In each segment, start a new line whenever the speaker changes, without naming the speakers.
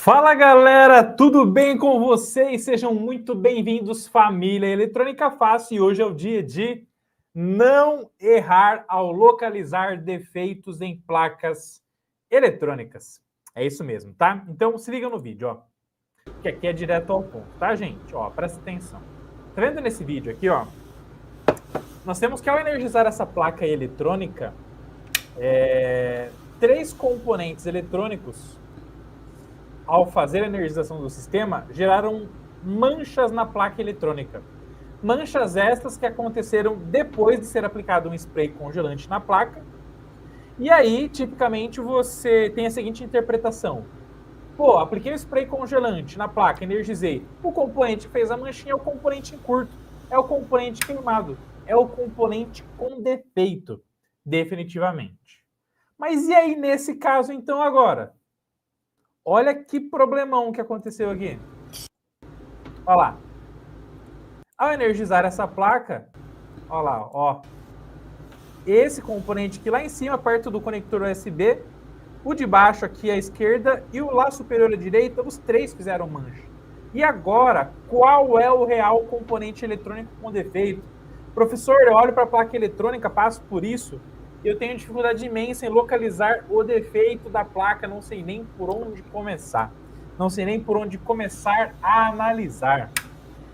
Fala galera, tudo bem com vocês? Sejam muito bem-vindos, família Eletrônica Fácil. E hoje é o dia de não errar ao localizar defeitos em placas eletrônicas. É isso mesmo, tá? Então se liga no vídeo, ó, que aqui é direto ao ponto, tá, gente? Ó, presta atenção. Tá vendo nesse vídeo aqui, ó? Nós temos que, ao energizar essa placa eletrônica, três componentes eletrônicos, ao fazer a energização do sistema, geraram manchas na placa eletrônica. Manchas estas que aconteceram depois de ser aplicado um spray congelante na placa. E aí, tipicamente, você tem a seguinte interpretação. Pô, apliquei o spray congelante na placa, energizei. O componente que fez a manchinha é o componente em curto, é o componente queimado, é o componente com defeito, definitivamente. Mas e aí, nesse caso, então, agora? Olha que problemão que aconteceu aqui. Olha lá. Ao energizar essa placa, olha lá, ó. Esse componente aqui lá em cima, perto do conector USB, o de baixo aqui à esquerda e o lá superior à direita, os três fizeram mancha. E agora, qual é o real componente eletrônico com defeito? Professor, eu olho para a placa eletrônica, passo por isso, eu tenho dificuldade imensa em localizar o defeito da placa, não sei nem por onde começar. Não sei nem por onde começar a analisar.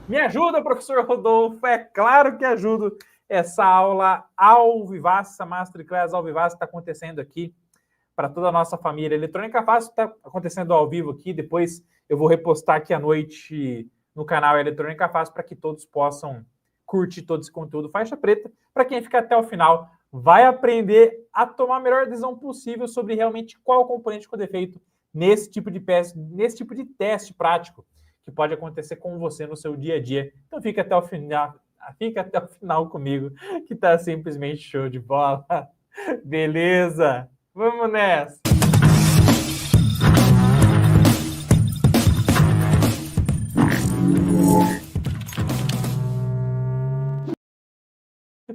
Me ajuda, professor Rodolfo? É claro que ajudo. Essa aula ao vivaço, essa Masterclass ao vivaço está acontecendo aqui para toda a nossa família Eletrônica Fácil, está acontecendo ao vivo aqui, depois eu vou repostar aqui à noite no canal Eletrônica Fácil para que todos possam curtir todo esse conteúdo faixa preta. Para quem ficar até o final, vai aprender a tomar a melhor decisão possível sobre realmente qual componente com defeito nesse tipo de teste prático que pode acontecer com você no seu dia a dia. Então fica até o final comigo, que tá simplesmente show de bola. Beleza? Vamos nessa!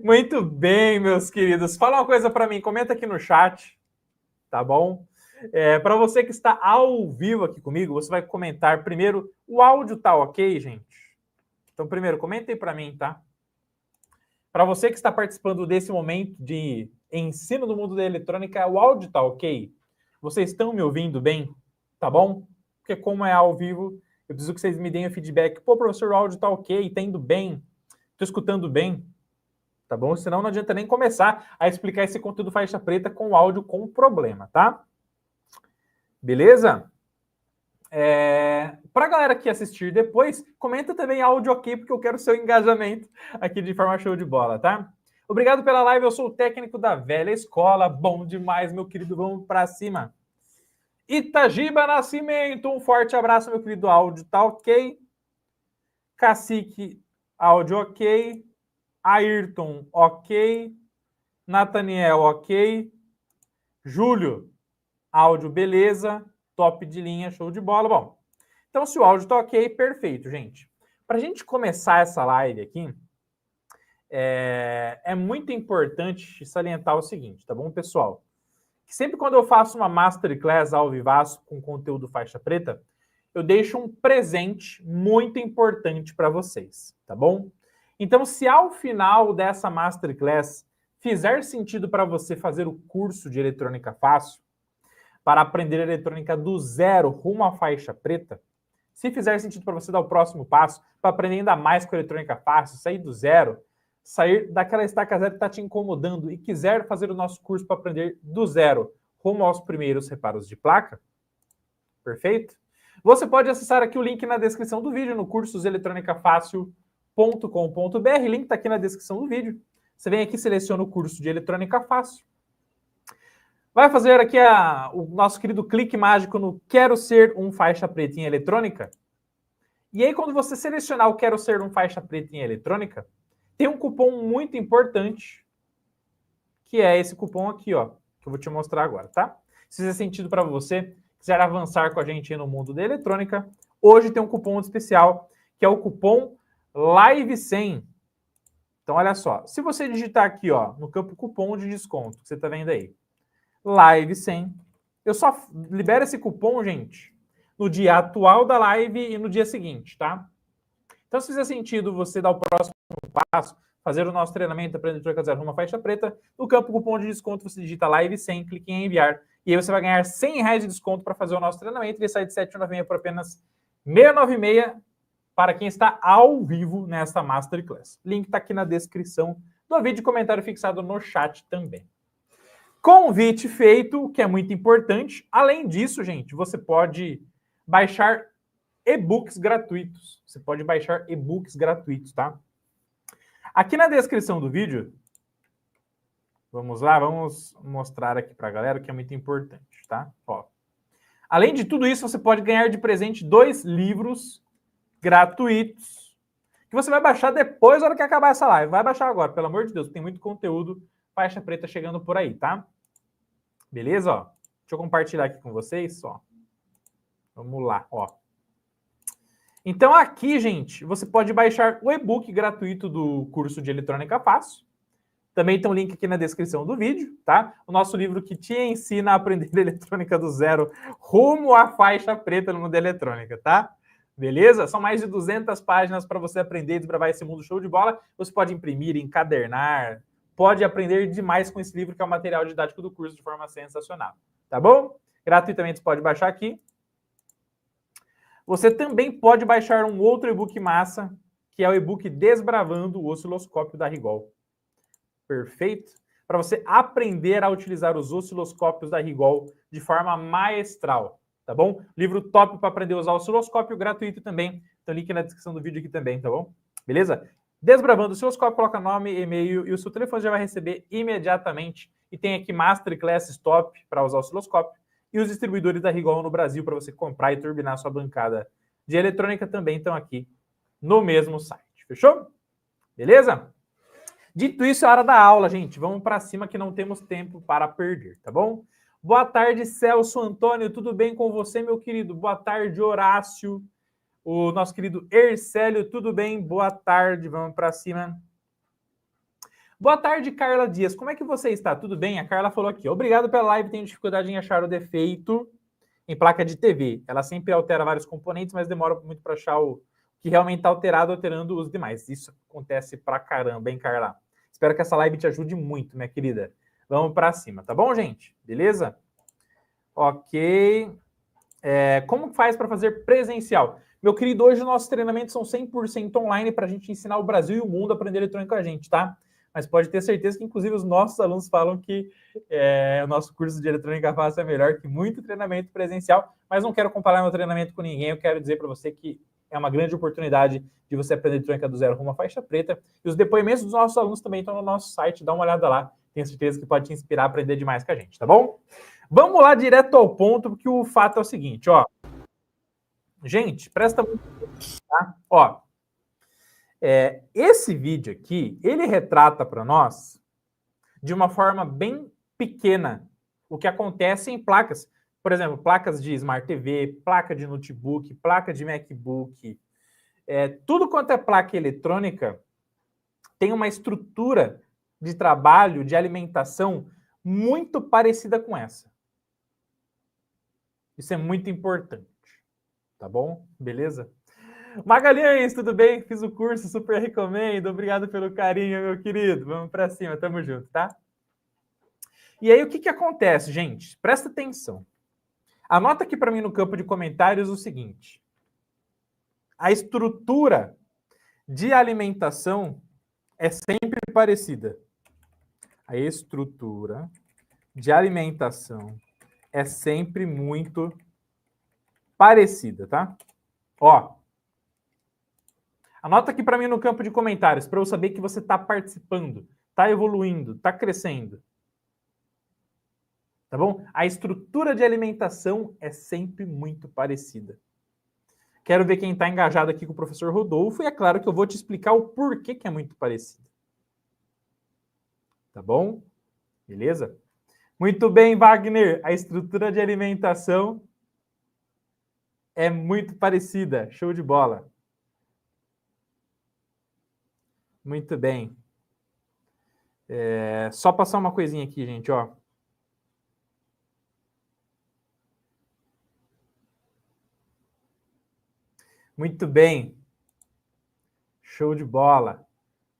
Muito bem, meus queridos. Fala uma coisa para mim, comenta aqui no chat, tá bom? Para você que está ao vivo aqui comigo, você vai comentar primeiro, o áudio tá ok, gente? Então, primeiro, comenta aí para mim, tá? Para você que está participando desse momento de ensino do mundo da eletrônica, o áudio tá ok? Vocês estão me ouvindo bem? Tá bom? Porque como é ao vivo, eu preciso que vocês me deem o feedback. Pô, professor, o áudio tá ok, tá indo bem, tô escutando bem, tá bom? Senão não adianta nem começar a explicar esse conteúdo faixa preta com o áudio com problema, tá? Beleza? Para a galera que assistir depois, comenta também áudio ok, porque eu quero seu engajamento aqui de forma show de bola, tá? Obrigado pela live, eu sou o técnico da velha escola, bom demais, meu querido, vamos para cima. Itagiba Nascimento, um forte abraço, meu querido, áudio tá ok. Cacique, áudio ok. Ayrton, ok. Nathaniel, ok. Júlio, áudio beleza. Top de linha, show de bola. Bom, então se o áudio tá ok, perfeito, gente. Para a gente começar essa live aqui, é muito importante salientar o seguinte, tá bom, pessoal? Que sempre quando eu faço uma Masterclass ao vivaço com conteúdo faixa preta, eu deixo um presente muito importante para vocês, tá bom? Então, se ao final dessa Masterclass fizer sentido para você fazer o curso de Eletrônica Fácil, para aprender eletrônica do zero rumo à faixa preta, se fizer sentido para você dar o próximo passo, para aprender ainda mais com eletrônica fácil, sair do zero, sair daquela estaca zero que está te incomodando e quiser fazer o nosso curso para aprender do zero rumo aos primeiros reparos de placa, perfeito? Você pode acessar aqui o link na descrição do vídeo, no cursoseletronicafácil.com.br, link está aqui na descrição do vídeo. Você vem aqui, seleciona o curso de Eletrônica Fácil. Vai fazer aqui o nosso querido clique mágico no Quero Ser um Faixa Preta em Eletrônica. E aí, quando você selecionar o Quero Ser um Faixa Preta em Eletrônica, tem um cupom muito importante, que é esse cupom aqui, ó, que eu vou te mostrar agora, tá? Se fizer sentido para você, quiser avançar com a gente no mundo da eletrônica, hoje tem um cupom especial, que é o cupom LIVE100. Então, olha só, se você digitar aqui, ó, no campo cupom de desconto, que você está vendo aí, LIVE100, eu só libero esse cupom, gente, no dia atual da live e no dia seguinte, tá? Então, se fizer sentido você dar o próximo passo, fazer o nosso treinamento Aprender Eletrônica Zero Rumo à Faixa Preta, no campo cupom de desconto você digita live 100, clique em enviar, e aí você vai ganhar R$100 de desconto para fazer o nosso treinamento, ele sai de 796 por apenas 696 para quem está ao vivo nesta Masterclass. Link está aqui na descrição do vídeo e comentário fixado no chat também. Convite feito, que é muito importante. Além disso, gente, você pode baixar e-books gratuitos. Você pode baixar e-books gratuitos, tá? Aqui na descrição do vídeo, vamos lá, vamos mostrar aqui para a galera o que é muito importante, tá? Ó. Além de tudo isso, você pode ganhar de presente 2 livros gratuitos que você vai baixar depois da hora que acabar essa live. Vai baixar agora, pelo amor de Deus, tem muito conteúdo faixa preta chegando por aí, tá? Beleza? Ó, deixa eu compartilhar aqui com vocês, ó. Vamos lá, ó. Então aqui, gente, você pode baixar o e-book gratuito do curso de Eletrônica Fácil. Também tem um link aqui na descrição do vídeo, tá? O nosso livro que te ensina a aprender eletrônica do zero rumo à faixa preta no mundo eletrônica, tá? Beleza? São mais de 200 páginas para você aprender e desbravar esse mundo show de bola. Você pode imprimir, encadernar, pode aprender demais com esse livro, que é o material didático do curso de forma sensacional, tá bom? Gratuitamente você pode baixar aqui. Você também pode baixar um outro e-book massa, que é o e-book Desbravando o Osciloscópio da Rigol. Perfeito? Para você aprender a utilizar os osciloscópios da Rigol de forma maestral, tá bom? Livro top para aprender a usar o osciloscópio, gratuito também. Então, link na descrição do vídeo aqui também, tá bom? Beleza? Desbravando o osciloscópio, coloca nome, e-mail e o seu telefone já vai receber imediatamente. E tem aqui Masterclass Top para usar o osciloscópio. E os distribuidores da Rigol no Brasil para você comprar e turbinar sua bancada de eletrônica também estão aqui no mesmo site. Fechou? Beleza? Dito isso, é hora da aula, gente. Vamos para cima que não temos tempo para perder, tá bom? Boa tarde, Celso Antônio. Tudo bem com você, meu querido? Boa tarde, Horácio. O nosso querido Ercélio, tudo bem? Boa tarde, vamos para cima. Boa tarde, Carla Dias. Como é que você está? Tudo bem? A Carla falou aqui. Obrigado pela live. Tenho dificuldade em achar o defeito em placa de TV. Ela sempre altera vários componentes, mas demora muito para achar o que realmente está alterado, alterando os demais. Isso acontece pra caramba, hein, Carla? Espero que essa live te ajude muito, minha querida. Vamos para cima, tá bom, gente? Beleza? Ok. Como faz para fazer presencial? Meu querido, hoje os nossos treinamentos são 100% online para a gente ensinar o Brasil e o mundo a aprender eletrônica com a gente, tá? Mas pode ter certeza que, inclusive, os nossos alunos falam que o nosso curso de eletrônica fácil é melhor que muito treinamento presencial, mas não quero comparar meu treinamento com ninguém, eu quero dizer para você que é uma grande oportunidade de você aprender eletrônica do zero rumo à faixa preta, e os depoimentos dos nossos alunos também estão no nosso site, dá uma olhada lá, tenho certeza que pode te inspirar a aprender demais com a gente, tá bom? Vamos lá direto ao ponto, porque o fato é o seguinte, ó. Gente, presta muito atenção, tá? Ó, esse vídeo aqui, ele retrata para nós, de uma forma bem pequena, o que acontece em placas. Por exemplo, placas de Smart TV, placa de notebook, placa de MacBook. Tudo quanto é placa eletrônica tem uma estrutura de trabalho, de alimentação, muito parecida com essa. Isso é muito importante. Tá bom? Beleza? Magalhães, tudo bem? Fiz o curso, super recomendo. Obrigado pelo carinho, meu querido. Vamos para cima, tamo junto, tá? E aí, o que acontece, gente? Presta atenção. Anota aqui para mim no campo de comentários o seguinte. A estrutura de alimentação é sempre parecida. A estrutura de alimentação é sempre muito parecida, tá? Ó, anota aqui para mim no campo de comentários, para eu saber que você está participando, está evoluindo, está crescendo. Tá bom? A estrutura de alimentação é sempre muito parecida. Quero ver quem está engajado aqui com o professor Rodolfo, e é claro que eu vou te explicar o porquê que é muito parecida. Tá bom? Beleza? Muito bem, Wagner. A estrutura de alimentação é muito parecida. Show de bola. Muito bem. Só passar uma coisinha aqui, gente, ó. Muito bem. Show de bola.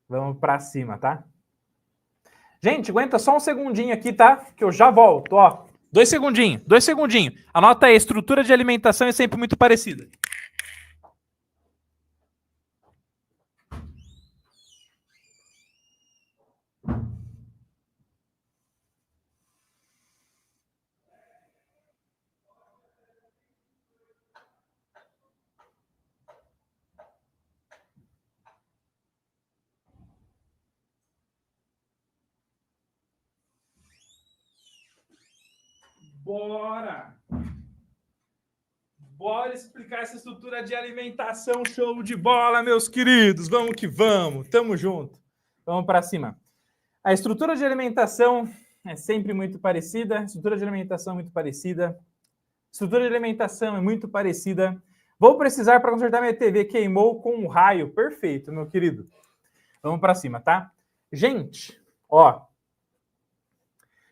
Vamos para cima, tá? Gente, aguenta só um segundinho aqui, tá? Que eu já volto, ó. 2 segundinhos, 2 segundinhos. Anota aí, a estrutura de alimentação é sempre muito parecida. Bora! Bora explicar essa estrutura de alimentação, show de bola, meus queridos. Vamos que vamos, tamo junto. Vamos para cima. A estrutura de alimentação é sempre muito parecida. Estrutura de alimentação é muito parecida. Estrutura de alimentação é muito parecida. Vou precisar para consertar minha TV. Queimou com um raio. Perfeito, meu querido. Vamos para cima, tá? Gente, ó.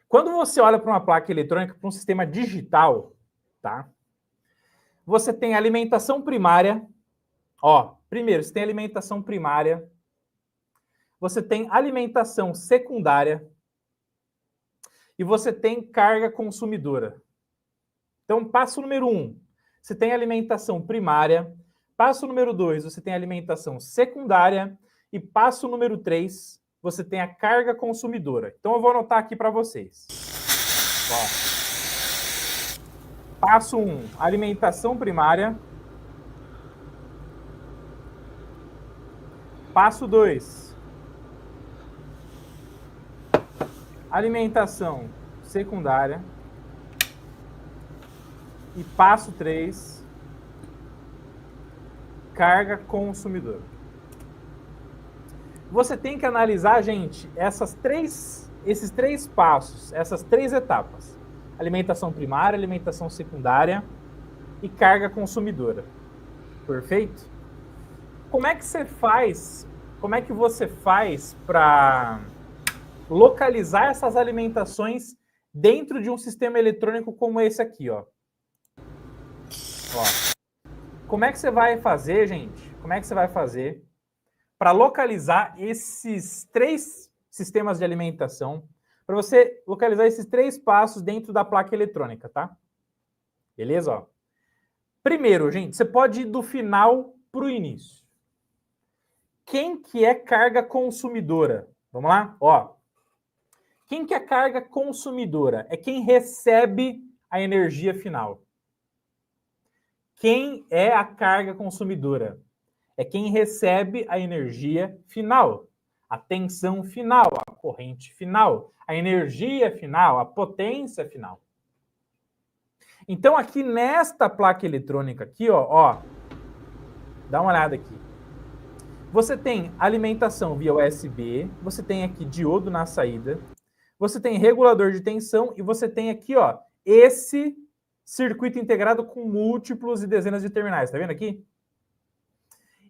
Quando você olha para uma placa eletrônica, para um sistema digital, tá? Você tem alimentação primária. Ó, primeiro, você tem alimentação primária. Você tem alimentação secundária. E você tem carga consumidora. Então, passo número 1, você tem alimentação primária. Passo número 2, você tem alimentação secundária. E passo número 3, você tem a carga consumidora. Então, eu vou anotar aqui para vocês. Ó. Passo 1, alimentação primária. Passo 2, alimentação secundária. E passo 3, carga consumidora. Você tem que analisar, gente, esses três passos, essas 3 etapas. Alimentação primária, alimentação secundária e carga consumidora. Perfeito? Como é que você faz? Como é que você faz para localizar essas alimentações dentro de um sistema eletrônico como esse aqui, ó? Ó. Como é que você vai fazer, gente? Como é que você vai fazer para localizar esses 3 sistemas de alimentação? Para você localizar esses 3 passos dentro da placa eletrônica, tá? Beleza? Ó. Primeiro, gente, você pode ir do final para o início. Quem que é carga consumidora? Vamos lá? Ó. Quem que é carga consumidora? É quem recebe a energia final. Quem é a carga consumidora? É quem recebe a energia final, a tensão final, a corrente final, a energia final, a potência final. Então, aqui nesta placa eletrônica aqui, ó, dá uma olhada aqui. Você tem alimentação via USB, você tem aqui diodo na saída, você tem regulador de tensão e você tem aqui, ó, esse circuito integrado com múltiplos e dezenas de terminais. Tá vendo aqui?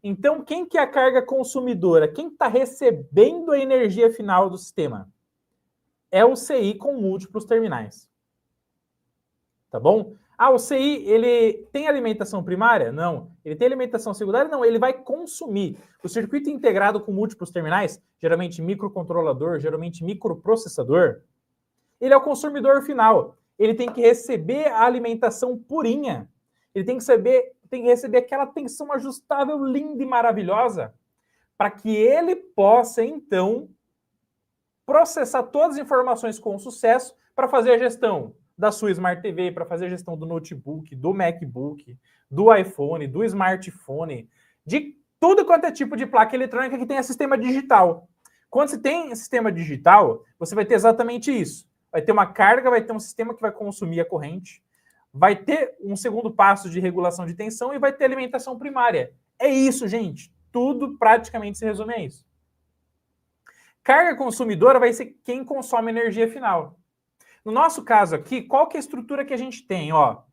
Então, quem que é a carga consumidora? Quem está recebendo a energia final do sistema? É o CI com múltiplos terminais. Tá bom? Ah, o CI, ele tem alimentação primária? Não. Ele tem alimentação secundária? Não. Ele vai consumir. O circuito integrado com múltiplos terminais, geralmente microcontrolador, geralmente microprocessador, ele é o consumidor final. Ele tem que receber a alimentação purinha. Ele tem que receber aquela tensão ajustável linda e maravilhosa para que ele possa, então, processar todas as informações com sucesso para fazer a gestão da sua Smart TV, para fazer a gestão do notebook, do MacBook, do iPhone, do smartphone, de tudo quanto é tipo de placa eletrônica que tenha sistema digital. Quando você tem sistema digital, você vai ter exatamente isso. Vai ter uma carga, vai ter um sistema que vai consumir a corrente, vai ter um segundo passo de regulação de tensão e vai ter alimentação primária. É isso, gente. Tudo praticamente se resume a isso. Carga consumidora vai ser quem consome energia final. No nosso caso aqui, qual que é a estrutura que a gente tem? Ó,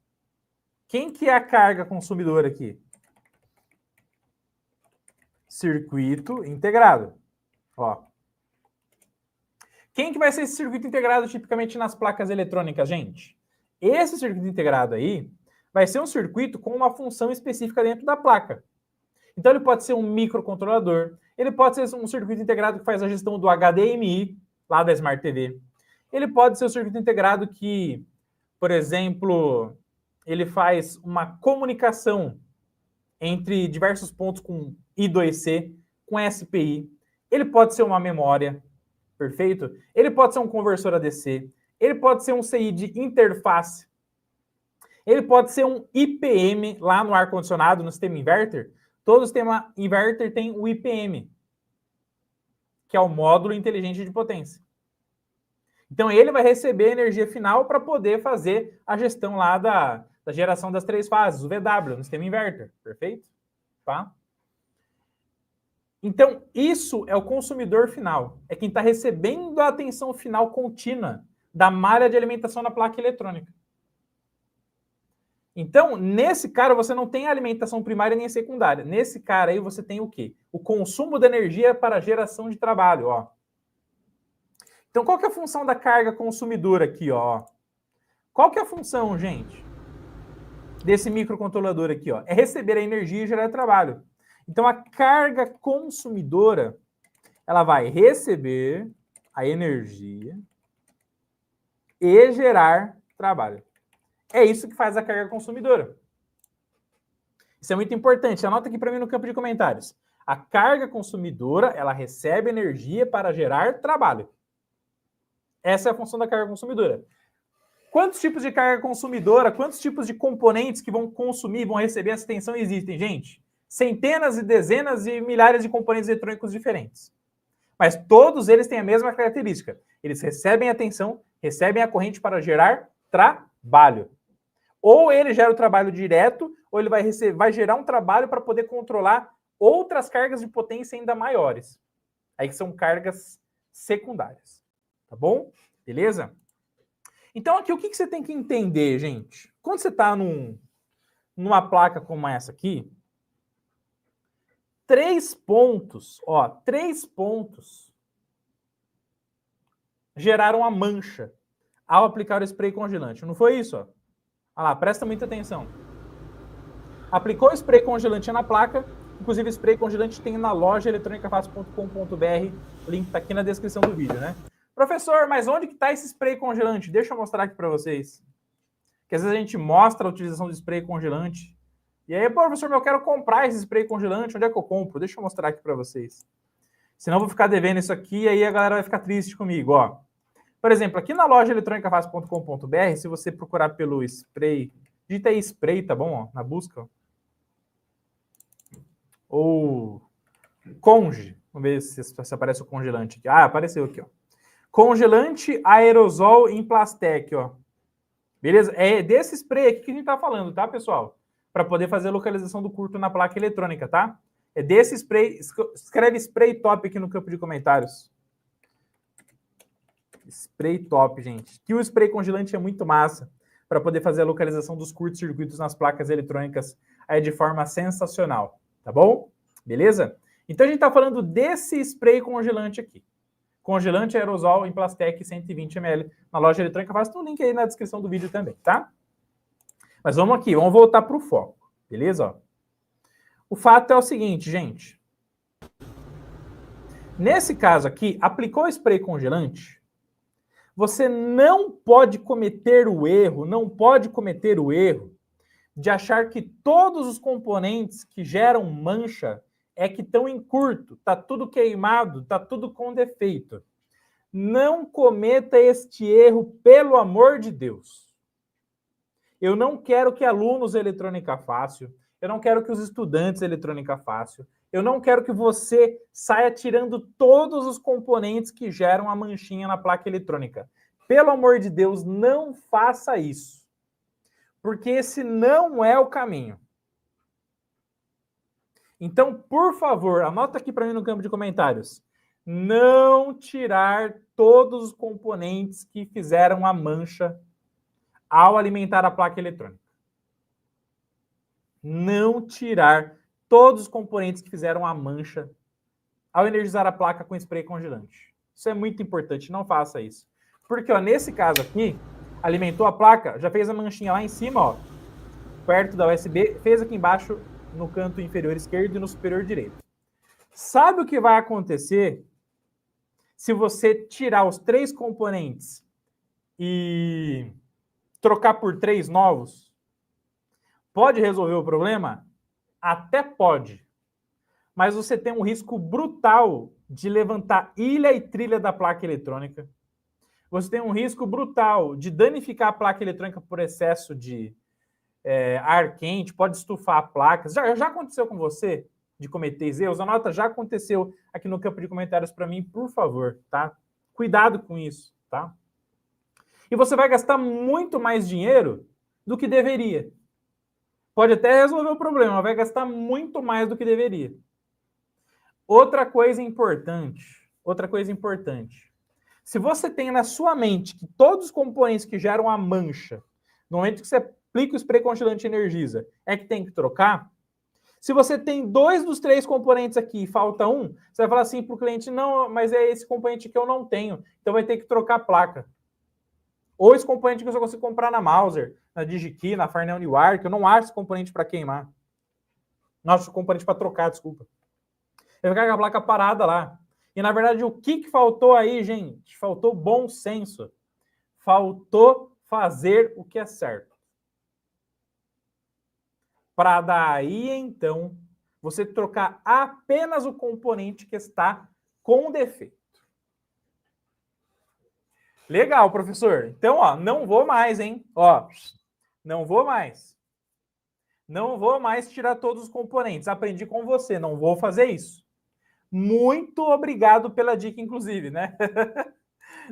quem que é a carga consumidora aqui? Circuito integrado. Ó. Quem que vai ser esse circuito integrado tipicamente nas placas eletrônicas, gente? Esse circuito integrado aí vai ser um circuito com uma função específica dentro da placa. Então ele pode ser um microcontrolador, ele pode ser um circuito integrado que faz a gestão do HDMI, lá da Smart TV. Ele pode ser um circuito integrado que, por exemplo, ele faz uma comunicação entre diversos pontos com I2C, com SPI. Ele pode ser uma memória, perfeito? Ele pode ser um conversor ADC. Ele pode ser um CI de interface. Ele pode ser um IPM lá no ar-condicionado, no sistema inverter. Todo sistema inverter tem o IPM, que é o módulo inteligente de potência. Então ele vai receber a energia final para poder fazer a gestão lá da geração das 3 fases, o VW, no sistema inverter, perfeito? Tá? Então isso é o consumidor final, é quem está recebendo a atenção final contínua da malha de alimentação na placa eletrônica. Então, nesse cara, você não tem alimentação primária nem secundária. Nesse cara aí, você tem o quê? O consumo de energia para a geração de trabalho, ó. Então, qual que é a função da carga consumidora aqui, ó? Qual que é a função, gente, desse microcontrolador aqui, ó? É receber a energia e gerar trabalho. Então, a carga consumidora, ela vai receber a energia e gerar trabalho. É isso que faz a carga consumidora. Isso é muito importante. Anota aqui para mim no campo de comentários. A carga consumidora, ela recebe energia para gerar trabalho. Essa é a função da carga consumidora. Quantos tipos de carga consumidora, quantos tipos de componentes que vão consumir, vão receber essa tensão existem, gente? Centenas e dezenas e milhares de componentes eletrônicos diferentes. Mas todos eles têm a mesma característica. Eles recebem a tensão, recebem a corrente para gerar trabalho. Ou ele gera o trabalho direto, ou ele vai gerar um trabalho para poder controlar outras cargas de potência ainda maiores. Aí que são cargas secundárias. Tá bom? Beleza? Então aqui o que você tem que entender, gente? Quando você está numa placa como essa aqui, 3 pontos geraram a mancha ao aplicar o spray congelante. Não foi isso, ó? Olha lá, presta muita atenção. Aplicou o spray congelante na placa, inclusive o spray congelante tem na loja eletronicafácil.com.br, o link está aqui na descrição do vídeo, né? Professor, mas onde que está esse spray congelante? Deixa eu mostrar aqui para vocês. Porque às vezes a gente mostra a utilização do spray congelante. E aí, professor, eu quero comprar esse spray congelante, onde é que eu compro? Deixa eu mostrar aqui para vocês. Senão eu vou ficar devendo isso aqui e aí a galera vai ficar triste comigo, ó. Por exemplo, aqui na loja eletronicafácil.com.br, se você procurar pelo spray, digita aí spray, tá bom? Ó, na busca. Ou conge. Vamos ver se aparece o congelante aqui. Ah, apareceu aqui, ó. Congelante aerosol em Plastec, ó. Beleza? É desse spray aqui que a gente tá falando, tá, pessoal? Para poder fazer a localização do curto na placa eletrônica, tá? É desse spray. Escreve spray top aqui no campo de comentários. Spray top, gente. Que o spray congelante é muito massa para poder fazer a localização dos curtos-circuitos nas placas eletrônicas aí de forma sensacional, tá bom? Beleza? Então a gente está falando desse spray congelante aqui. Congelante aerosol em Plastec 120 ml na loja eletrônica. Faz um link aí na descrição do vídeo também, tá? Mas vamos aqui, vamos voltar para o foco, beleza? Ó. O fato é o seguinte, gente. Nesse caso aqui, aplicou o spray congelante, você não pode cometer o erro de achar que todos os componentes que geram mancha é que estão em curto, tá tudo queimado, tá tudo com defeito. Não cometa este erro, pelo amor de Deus. Eu não quero que alunos Eletrônica Fácil, eu não quero que os estudantes Eletrônica Fácil, eu não quero que você saia tirando todos os componentes que geram a manchinha na placa eletrônica. Pelo amor de Deus, não faça isso. Porque esse não é o caminho. Então, por favor, anota aqui para mim no campo de comentários. Não tirar todos os componentes que fizeram a mancha ao alimentar a placa eletrônica. Não tirar todos os componentes que fizeram a mancha ao energizar a placa com spray congelante. Isso é muito importante, não faça isso. Porque, ó, nesse caso aqui, alimentou a placa, já fez a manchinha lá em cima, ó, perto da USB, fez aqui embaixo no canto inferior esquerdo e no superior direito. Sabe o que vai acontecer se você tirar os 3 componentes e trocar por 3 novos? Pode resolver o problema? Até pode. Mas você tem um risco brutal de levantar ilha e trilha da placa eletrônica. Você tem um risco brutal de danificar a placa eletrônica por excesso de ar quente, pode estufar a placa. Já aconteceu com você de cometer erros? Anota, já aconteceu aqui no campo de comentários para mim, por favor, tá? Cuidado com isso, tá? E você vai gastar muito mais dinheiro do que deveria. Pode até resolver o problema, mas vai gastar muito mais do que deveria. Outra coisa importante. Se você tem na sua mente que todos os componentes que geram a mancha, no momento que você aplica o spray congelante energiza, é que tem que trocar, se você tem 2 dos 3 componentes aqui e falta um, você vai falar assim para o cliente, não, mas é esse componente que eu não tenho, então vai ter que trocar a placa. Ou esse componente que eu só consigo comprar na Mauser, na DigiKey, na Farnell Newar, que eu não acho esse componente para queimar. Não acho componente para trocar, desculpa. Eu ficar com a placa parada lá. E, na verdade, o que faltou aí, gente? Faltou bom senso. Faltou fazer o que é certo. Para daí, então, você trocar apenas o componente que está com defeito. Legal, professor. Então, ó, não vou mais, hein? Ó, não vou mais. Não vou mais tirar todos os componentes. Aprendi com você, não vou fazer isso. Muito obrigado pela dica, inclusive, né?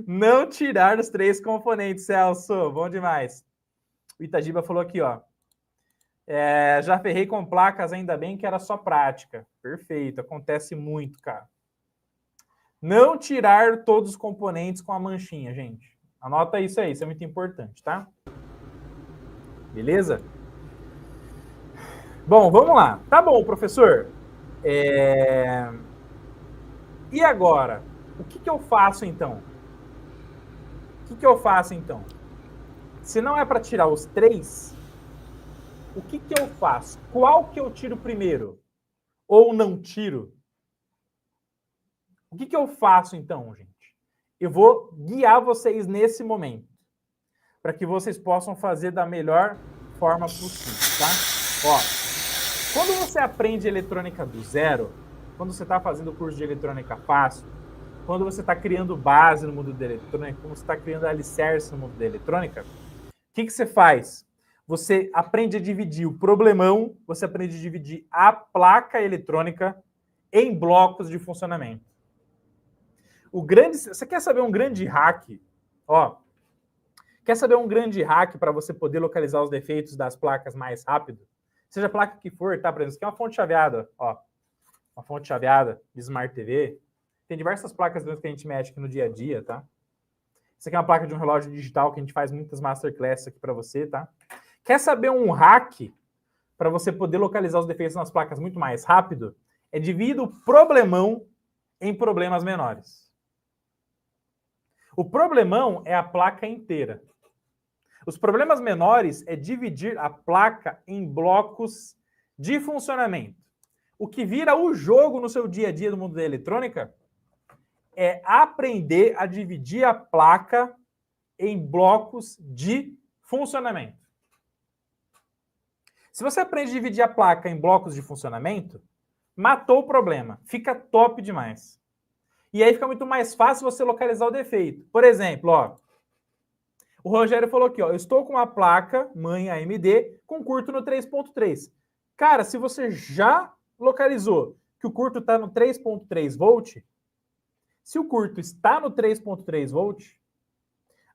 Não tirar os 3 componentes, Celso. Bom demais. O Itagiba falou aqui, ó. Já ferrei com placas, ainda bem que era só prática. Perfeito, acontece muito, cara. Não tirar todos os componentes com a manchinha, gente. Anota isso aí, isso é muito importante, tá? Beleza? Bom, vamos lá. Tá bom, professor. E agora? O que eu faço, então? Se não é para tirar os 3, o que eu faço? Qual que eu tiro primeiro? Ou não tiro? O que eu faço, então, gente? Eu vou guiar vocês nesse momento, para que vocês possam fazer da melhor forma possível, tá? Ó, quando você aprende eletrônica do zero, quando você está fazendo o curso de eletrônica fácil, quando você está criando base no mundo da eletrônica, quando você está criando alicerce no mundo da eletrônica, o que você faz? Você aprende a dividir o problemão, você aprende a dividir a placa eletrônica em blocos de funcionamento. Você quer saber um grande hack? Ó, quer saber um grande hack para você poder localizar os defeitos das placas mais rápido? Seja a placa que for, tá? Por exemplo, isso aqui é uma fonte chaveada, ó. Uma fonte chaveada de Smart TV. Tem diversas placas que a gente mexe aqui no dia a dia, tá? Isso aqui é uma placa de um relógio digital que a gente faz muitas masterclasses aqui para você, tá? Quer saber um hack para você poder localizar os defeitos nas placas muito mais rápido? É dividir o problemão em problemas menores. O problemão é a placa inteira. Os problemas menores é dividir a placa em blocos de funcionamento. O que vira o jogo no seu dia a dia do mundo da eletrônica é aprender a dividir a placa em blocos de funcionamento. Se você aprende a dividir a placa em blocos de funcionamento, matou o problema. Fica top demais. E aí fica muito mais fácil você localizar o defeito. Por exemplo, ó, o Rogério falou aqui, ó, eu estou com uma placa mãe AMD com curto no 3.3. Cara, se você já localizou que o curto está no 3.3 volt, se o curto está no 3.3 volt,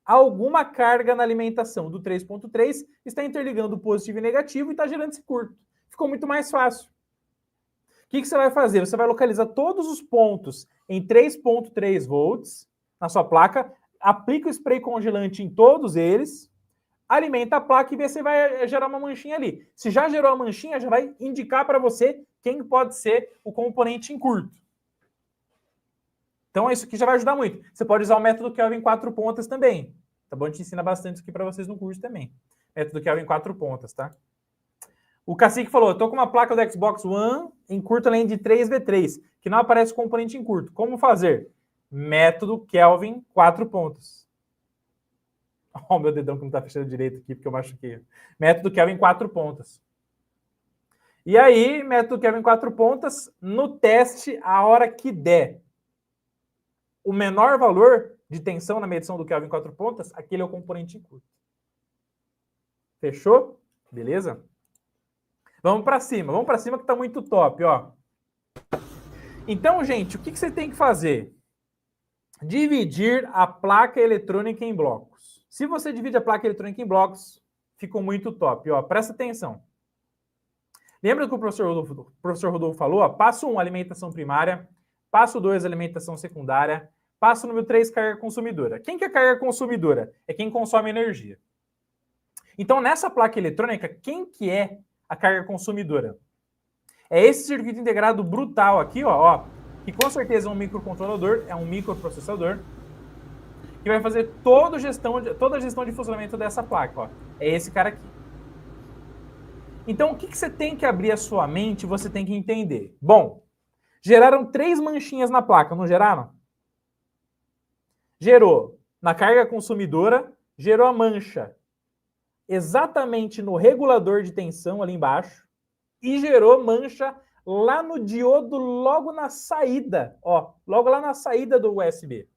alguma carga na alimentação do 3.3 está interligando o positivo e negativo e está gerando esse curto. Ficou muito mais fácil. O que você vai fazer? Você vai localizar todos os pontos em 3.3 volts na sua placa, aplica o spray congelante em todos eles, alimenta a placa e vê se vai gerar uma manchinha ali. Se já gerou a manchinha, já vai indicar para você quem pode ser o componente em curto. Então, isso aqui já vai ajudar muito. Você pode usar o método Kelvin 4 pontas também. Tá bom? A gente ensina bastante isso aqui para vocês no curso também. Método Kelvin 4 pontas, tá? O Cacique falou, eu tô com uma placa do Xbox One em curto além de 3v3, que não aparece componente em curto. Como fazer? Método Kelvin 4 pontos. Ó, o meu dedão que não tá fechando direito aqui, porque eu machuquei. Método Kelvin 4 pontas. E aí, método Kelvin 4 pontas, no teste, a hora que der o menor valor de tensão na medição do Kelvin 4 pontas, aquele é o componente em curto. Fechou? Beleza? Vamos para cima que tá muito top, ó. Então, gente, o que você tem que fazer? Dividir a placa eletrônica em blocos. Se você divide a placa eletrônica em blocos, ficou muito top, ó. Presta atenção. Lembra que o professor Rodolfo falou? Ó, passo 1, alimentação primária. Passo 2, alimentação secundária. Passo número 3, carga consumidora. Quem que é carga consumidora? É quem consome energia. Então, nessa placa eletrônica, quem que é a carga consumidora? É esse circuito integrado brutal aqui, ó, que com certeza é um microcontrolador, é um microprocessador, que vai fazer toda a gestão de funcionamento dessa placa, ó. É esse cara aqui. Então, o que você tem que abrir a sua mente, você tem que entender. Bom, geraram 3 manchinhas na placa, não geraram? Gerou na carga consumidora, gerou a mancha exatamente no regulador de tensão ali embaixo e gerou mancha lá no diodo logo na saída, ó, logo lá na saída do USB.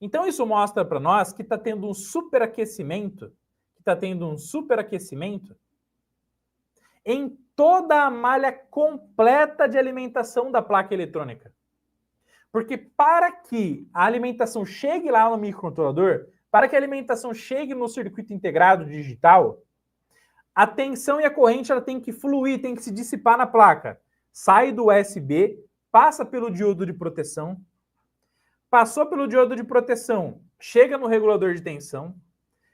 Então isso mostra para nós que está tendo um superaquecimento, em toda a malha completa de alimentação da placa eletrônica. Porque para que a alimentação chegue lá no microcontrolador, para que a alimentação chegue no circuito integrado digital, a tensão e a corrente ela tem que fluir, tem que se dissipar na placa. Sai do USB, passa pelo diodo de proteção, passou pelo diodo de proteção, chega no regulador de tensão,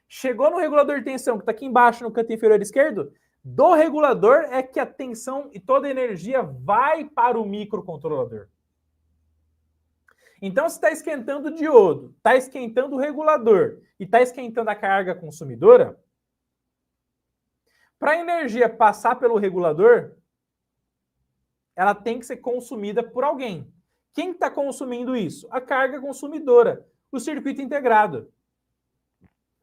chegou no regulador de tensão, que está aqui embaixo no canto inferior esquerdo, do regulador é que a tensão e toda a energia vai para o microcontrolador. Então, se está esquentando o diodo, está esquentando o regulador e está esquentando a carga consumidora, para a energia passar pelo regulador, ela tem que ser consumida por alguém. Quem está consumindo isso? A carga consumidora, o circuito integrado.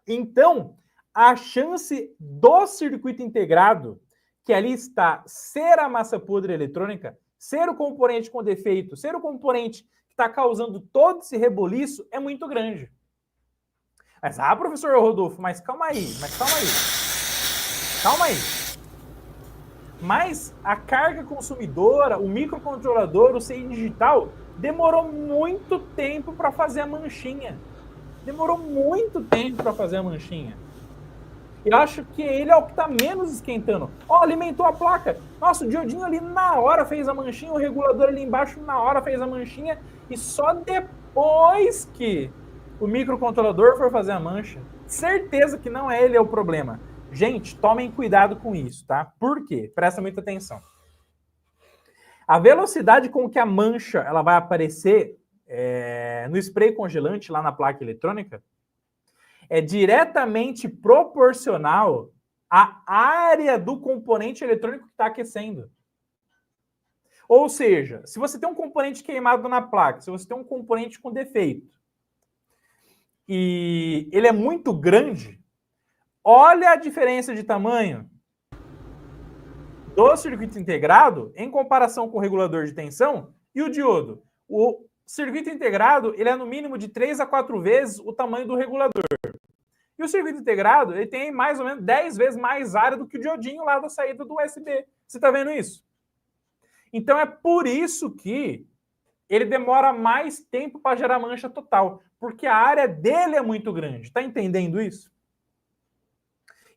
Então, a chance do circuito integrado, que ali está, ser a massa podre eletrônica, ser o componente com defeito, ser o componente que está causando todo esse reboliço, é muito grande. Mas, professor Rodolfo, mas calma aí. Mas a carga consumidora, o microcontrolador, o CI digital, demorou muito tempo para fazer a manchinha. Eu acho que ele é o que está menos esquentando. Ó, alimentou a placa. Nossa, o diodinho ali na hora fez a manchinha, o regulador ali embaixo na hora fez a manchinha, e só depois que o microcontrolador for fazer a mancha. Certeza que não é ele o problema. Gente, tomem cuidado com isso, tá? Por quê? Presta muita atenção. A velocidade com que a mancha ela vai aparecer no spray congelante lá na placa eletrônica é diretamente proporcional à área do componente eletrônico que está aquecendo. Ou seja, se você tem um componente queimado na placa, se você tem um componente com defeito e ele é muito grande, olha a diferença de tamanho do circuito integrado em comparação com o regulador de tensão e o diodo. O circuito integrado ele é no mínimo de 3 a 4 vezes o tamanho do regulador. E o circuito integrado ele tem mais ou menos 10 vezes mais área do que o diodinho lá da saída do USB. Você está vendo isso? Então é por isso que ele demora mais tempo para gerar mancha total, porque a área dele é muito grande. Está entendendo isso?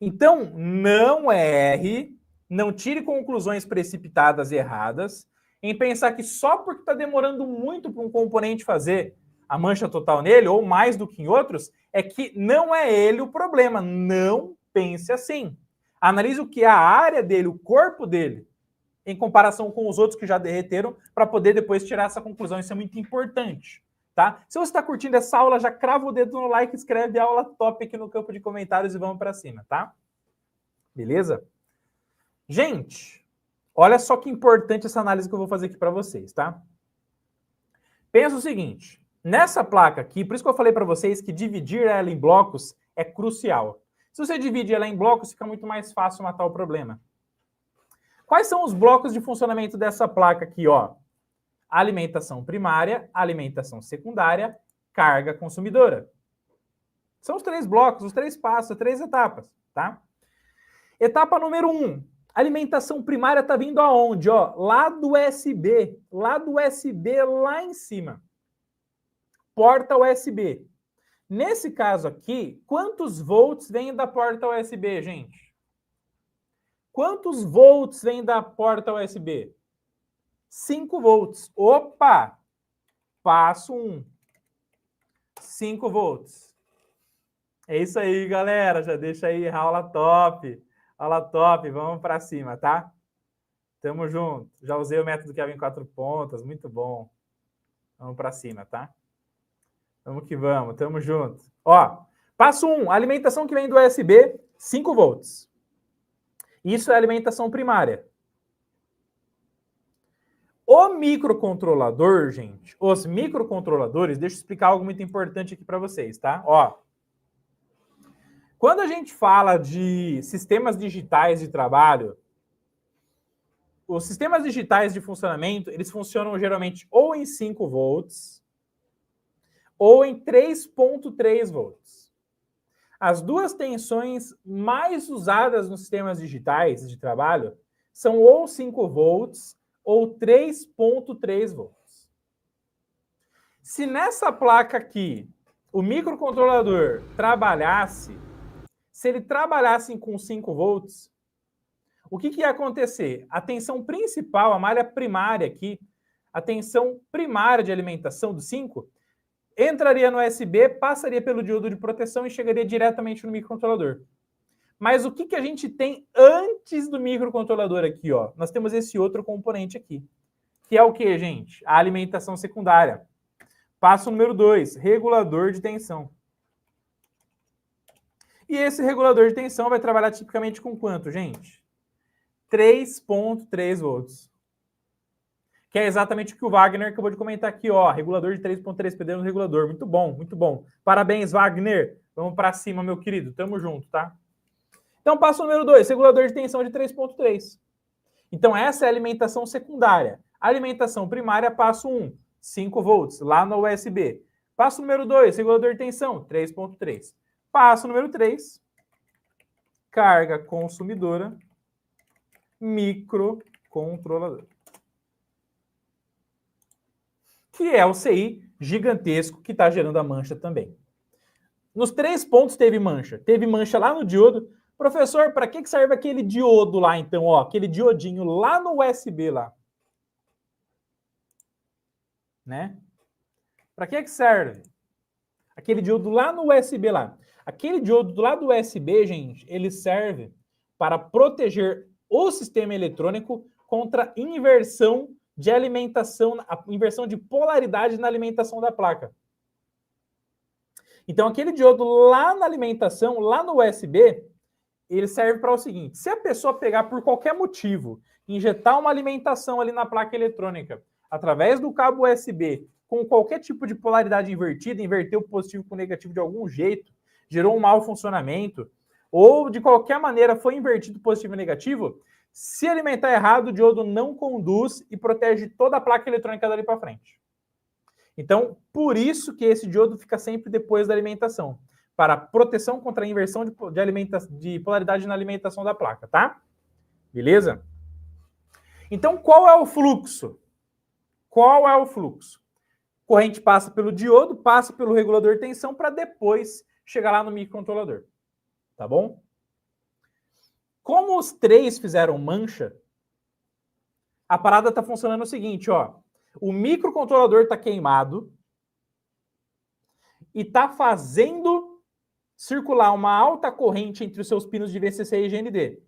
Então, não erre, não tire conclusões precipitadas e erradas em pensar que só porque está demorando muito para um componente fazer a mancha total nele, ou mais do que em outros, é que não é ele o problema. Não pense assim. Analise o que é a área dele, o corpo dele, em comparação com os outros que já derreteram, para poder depois tirar essa conclusão. Isso é muito importante. Tá? Se você está curtindo essa aula, já crava o dedo no like, escreve aula top aqui no campo de comentários e vamos para cima, tá? Beleza? Gente, olha só que importante essa análise que eu vou fazer aqui para vocês, tá? Pensa o seguinte, nessa placa aqui, por isso que eu falei para vocês que dividir ela em blocos é crucial. Se você divide ela em blocos, fica muito mais fácil matar o problema. Quais são os blocos de funcionamento dessa placa aqui, ó? Alimentação primária, alimentação secundária, carga consumidora. São os 3 blocos, os 3 passos, as 3 etapas, tá? Etapa número 1. Alimentação primária está vindo aonde? Ó, lá do USB. Lá do USB, lá em cima. Porta USB. Nesse caso aqui, quantos volts vem da porta USB, gente? Quantos volts vem da porta USB? 5 volts. Opa! Passo 1. 5 volts. É isso aí, galera. Já deixa aí aula top. Aula top. Vamos para cima, tá? Tamo junto. Já usei o método Kelvin 4 pontas. Muito bom. Vamos para cima, tá? Vamos que vamos. Tamo junto. Ó, passo 1. Alimentação que vem do USB, 5 volts. Isso é alimentação primária. O microcontrolador, gente, os microcontroladores, deixa eu explicar algo muito importante aqui para vocês, tá? Ó, quando a gente fala de sistemas digitais de trabalho, os sistemas digitais de funcionamento, eles funcionam geralmente ou em 5 volts ou em 3.3 volts. As duas tensões mais usadas nos sistemas digitais de trabalho são ou 5 volts ou 3.3 volts. Se nessa placa aqui o microcontrolador trabalhasse, se ele trabalhasse com 5 volts, o que ia acontecer? A tensão principal, a malha primária aqui, a tensão primária de alimentação do 5, entraria no USB, passaria pelo diodo de proteção e chegaria diretamente no microcontrolador. Mas o que a gente tem antes do microcontrolador aqui, ó? Nós temos esse outro componente aqui, que é o que, gente? A alimentação secundária. Passo número 2, regulador de tensão. E esse regulador de tensão vai trabalhar tipicamente com quanto, gente? 3.3 volts. Que é exatamente o que o Wagner acabou de comentar aqui, ó. Regulador de 3.3 PD no regulador. Muito bom, muito bom. Parabéns, Wagner. Vamos para cima, meu querido. Tamo junto, tá? Então, passo número 2, regulador de tensão de 3.3. Então, essa é a alimentação secundária. Alimentação primária, passo 1, 5 volts, lá no USB. Passo número 2, regulador de tensão, 3.3. Passo número 3, carga consumidora, microcontrolador. Que é o CI gigantesco que está gerando a mancha também. Nos 3 pontos teve mancha. Teve mancha lá no diodo. Professor, para que serve aquele diodo lá, então? Ó, aquele diodinho lá no USB lá. Né? Para que serve? Aquele diodo lá no USB lá. Aquele diodo lá do USB, gente, ele serve para proteger o sistema eletrônico contra inversão de alimentação, a inversão de polaridade na alimentação da placa. Então, aquele diodo lá na alimentação, lá no USB, ele serve para o seguinte: se a pessoa pegar por qualquer motivo, injetar uma alimentação ali na placa eletrônica, através do cabo USB, com qualquer tipo de polaridade invertida, inverteu o positivo com o negativo de algum jeito, gerou um mau funcionamento, ou de qualquer maneira foi invertido positivo e negativo, se alimentar errado, o diodo não conduz e protege toda a placa eletrônica dali para frente. Então, por isso que esse diodo fica sempre depois da alimentação, para proteção contra a inversão de polaridade na alimentação da placa, tá? Beleza? Então, qual é o fluxo? Qual é o fluxo? Corrente passa pelo diodo, passa pelo regulador de tensão para depois chegar lá no microcontrolador. Tá bom? Como os 3 fizeram mancha, a parada está funcionando o seguinte, ó. O microcontrolador está queimado e está fazendo circular uma alta corrente entre os seus pinos de VCC e GND.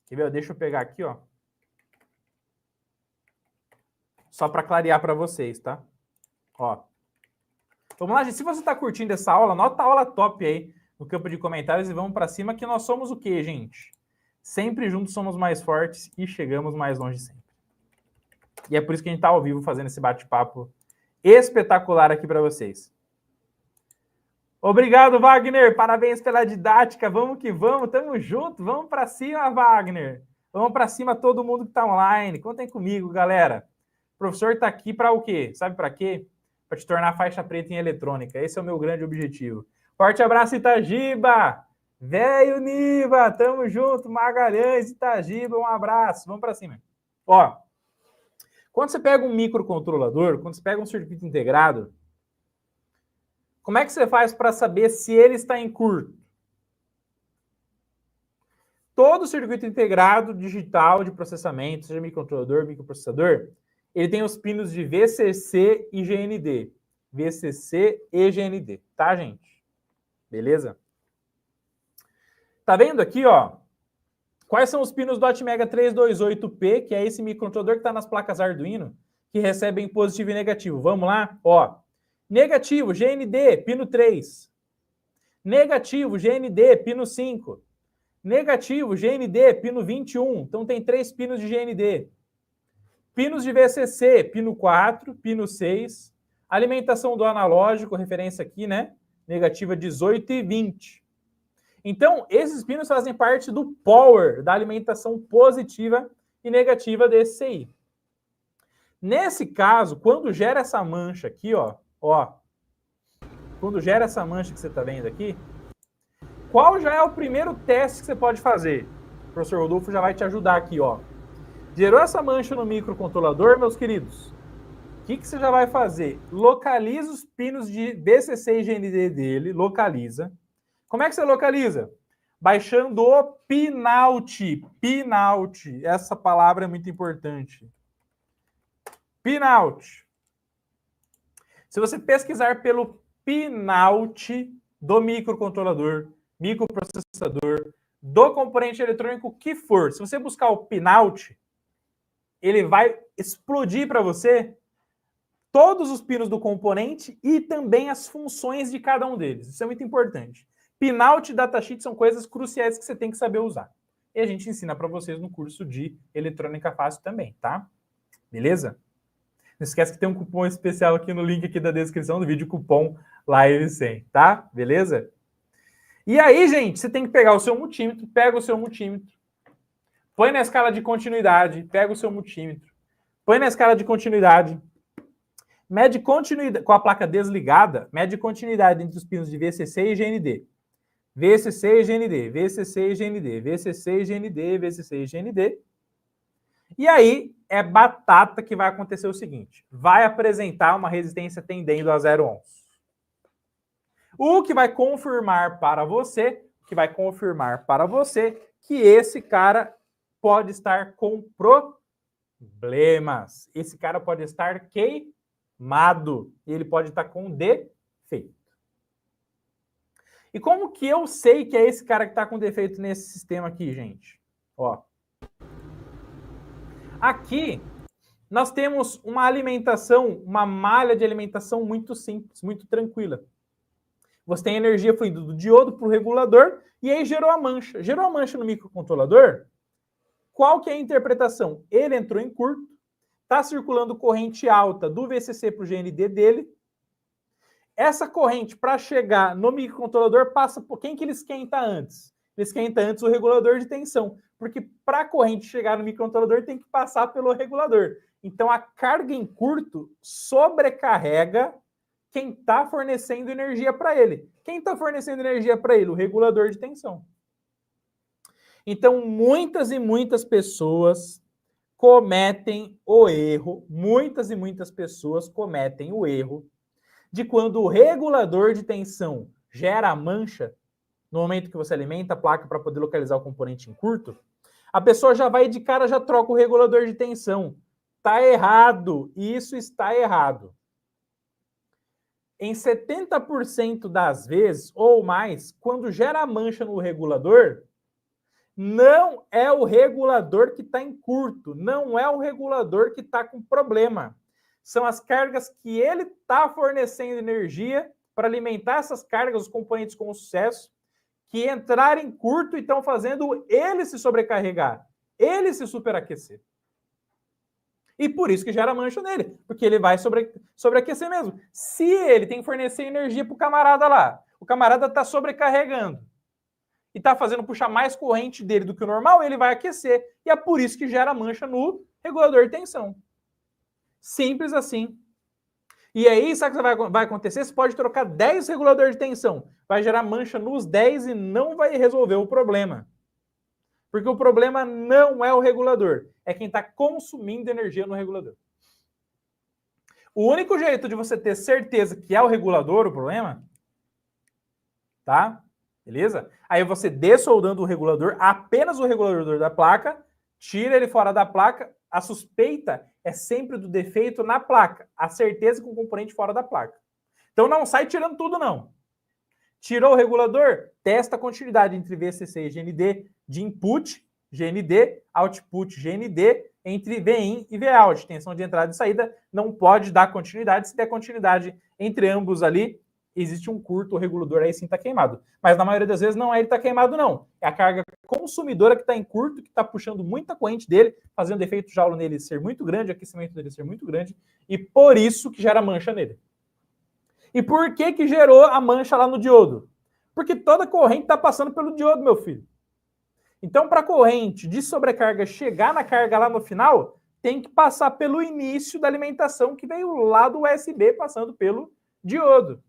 Quer ver? Deixa eu pegar aqui, ó. Só para clarear para vocês, tá? Ó. Vamos lá, gente. Se você está curtindo essa aula, nota a aula top aí no campo de comentários e vamos para cima que nós somos o quê, gente? Sempre juntos somos mais fortes e chegamos mais longe sempre. E é por isso que a gente está ao vivo fazendo esse bate-papo espetacular aqui para vocês. Obrigado, Wagner. Parabéns pela didática. Vamos que vamos. Tamo junto. Vamos para cima, Wagner. Vamos para cima todo mundo que está online. Contem comigo, galera. O professor está aqui para o quê? Sabe para quê? Para te tornar faixa preta em eletrônica. Esse é o meu grande objetivo. Forte abraço, Itagiba. Velho Niva. Tamo junto. Magalhães, Itagiba. Um abraço. Vamos para cima. Ó, quando você pega um microcontrolador, quando você pega um circuito integrado, como é que você faz para saber se ele está em curto? Todo circuito integrado digital de processamento, seja microcontrolador, microprocessador, ele tem os pinos de VCC e GND. VCC e GND, tá, gente? Beleza? Tá vendo aqui, ó? Quais são os pinos do Atmega 328P, que é esse microcontrolador que está nas placas Arduino, que recebem positivo e negativo? Vamos lá? Ó, negativo, GND, pino 3. Negativo, GND, pino 5. Negativo, GND, pino 21. Então tem 3 pinos de GND. Pinos de VCC, pino 4, pino 6. Alimentação do analógico, referência aqui, né? Negativa 18 e 20. Então, esses pinos fazem parte do power, da alimentação positiva e negativa desse CI. Nesse caso, quando gera essa mancha aqui, ó, quando gera essa mancha que você está vendo aqui, qual já é o primeiro teste que você pode fazer? O professor Rodolfo já vai te ajudar aqui, ó. Gerou essa mancha no microcontrolador, meus queridos? O que você já vai fazer? Localiza os pinos de VCC e GND dele, localiza. Como é que você localiza? Baixando o pinout. Pinout. Essa palavra é muito importante. Pinout. Se você pesquisar pelo pinout do microcontrolador, microprocessador, do componente eletrônico que for, se você buscar o pinout, ele vai explodir para você todos os pinos do componente e também as funções de cada um deles. Isso é muito importante. Pinout e datasheet são coisas cruciais que você tem que saber usar. E a gente ensina para vocês no curso de Eletrônica Fácil também, tá? Beleza? Não esquece que tem um cupom especial aqui no link aqui da descrição do vídeo, cupom LIVE100, tá? Beleza? E aí, gente, você tem que pegar o seu multímetro, pega o seu multímetro, põe na escala de continuidade, pega o seu multímetro, põe na escala de continuidade, mede continuidade, com a placa desligada, mede continuidade entre os pinos de VCC e GND. VCC e GND, VCC e GND, VCC e GND, VCC e GND. E aí é batata que vai acontecer o seguinte, vai apresentar uma resistência tendendo a 0 ohms. O que vai confirmar para você, que esse cara pode estar com problemas. Esse cara pode estar queimado. Ele pode estar com defeito. E como que eu sei que é esse cara que está com defeito nesse sistema aqui, gente? Ó. Aqui, nós temos uma alimentação, uma malha de alimentação muito simples, muito tranquila. Você tem energia fluindo do diodo para o regulador e aí gerou a mancha. Gerou a mancha no microcontrolador? Qual que é a interpretação? Ele entrou em curto, está circulando corrente alta do VCC para o GND dele. Essa corrente, para chegar no microcontrolador, passa por quem que ele esquenta antes? Ele esquenta antes o regulador de tensão, porque para a corrente chegar no microcontrolador tem que passar pelo regulador. Então a carga em curto sobrecarrega quem está fornecendo energia para ele. Quem está fornecendo energia para ele? O regulador de tensão. Então muitas e muitas pessoas cometem o erro, de quando o regulador de tensão gera a mancha, no momento que você alimenta a placa para poder localizar o componente em curto, a pessoa já vai de cara, já troca o regulador de tensão. Está errado, isso está errado. Em 70% das vezes, ou mais, quando gera a mancha no regulador, não é o regulador que está em curto, não é o regulador que está com problema. São as cargas que ele está fornecendo energia para alimentar essas cargas, os componentes com sucesso, que entraram em curto e estão fazendo ele se sobrecarregar, ele se superaquecer. E por isso que gera mancha nele, porque ele vai sobreaquecer mesmo. Se ele tem que fornecer energia para o camarada lá, o camarada está sobrecarregando e está fazendo puxar mais corrente dele do que o normal, ele vai aquecer. E é por isso que gera mancha no regulador de tensão. Simples assim. E aí, sabe o que vai acontecer? Você pode trocar 10 reguladores de tensão. Vai gerar mancha nos 10 e não vai resolver o problema. Porque o problema não é o regulador. É quem está consumindo energia no regulador. O único jeito de você ter certeza que é o regulador o problema, tá? Beleza? Aí você dessoldando o regulador, apenas o regulador da placa, tira ele fora da placa. A suspeita é sempre do defeito na placa. A certeza com o componente fora da placa. Então não sai tirando tudo, não. Tirou o regulador, testa a continuidade entre VCC e GND de input, GND, output, GND, entre VIN e VOUT. Tensão de entrada e saída não pode dar continuidade. Se der continuidade entre ambos ali, existe um curto, o regulador aí sim está queimado. Mas na maioria das vezes não é ele está queimado, não. É a carga consumidora que está em curto, que está puxando muita corrente dele, fazendo o efeito Joule nele ser muito grande, o aquecimento dele ser muito grande, e por isso que gera mancha nele. E por que que gerou a mancha lá no diodo? Porque toda corrente está passando pelo diodo, meu filho. Então, para a corrente de sobrecarga chegar na carga lá no final, tem que passar pelo início da alimentação que veio lá do USB, passando pelo diodo.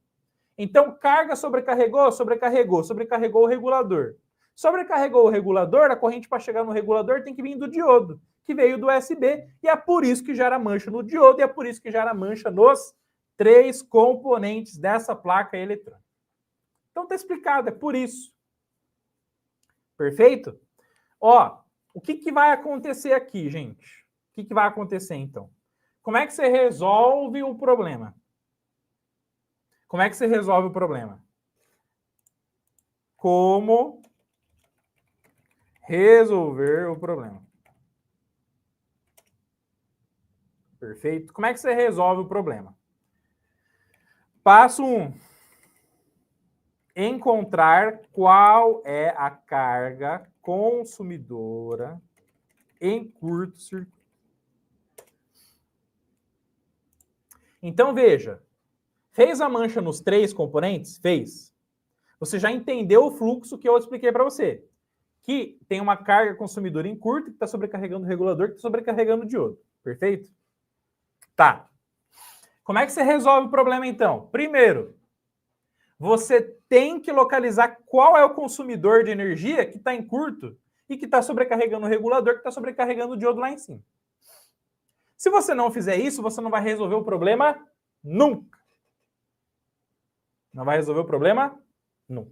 Então, carga sobrecarregou o regulador. Sobrecarregou o regulador, a corrente para chegar no regulador tem que vir do diodo, que veio do USB, e é por isso que gera mancha no diodo, e é por isso que gera mancha nos 3 componentes dessa placa eletrônica. Então tá explicado, é por isso. Perfeito? Ó, o que vai acontecer aqui, gente? O que vai acontecer, então? Como é que você resolve o problema? Como é que você resolve o problema? Como resolver o problema? Perfeito? Como é que você resolve o problema? Passo 1. Encontrar qual é a carga consumidora em curto-circuito. Então, veja. Fez a mancha nos 3 componentes? Fez. Você já entendeu o fluxo que eu expliquei para você. Que tem uma carga consumidora em curto, que está sobrecarregando o regulador, que está sobrecarregando o diodo. Perfeito? Tá. Como é que você resolve o problema, então? Primeiro, você tem que localizar qual é o consumidor de energia que está em curto e que está sobrecarregando o regulador, que está sobrecarregando o diodo lá em cima. Se você não fizer isso, você não vai resolver o problema nunca. Não vai resolver o problema nunca.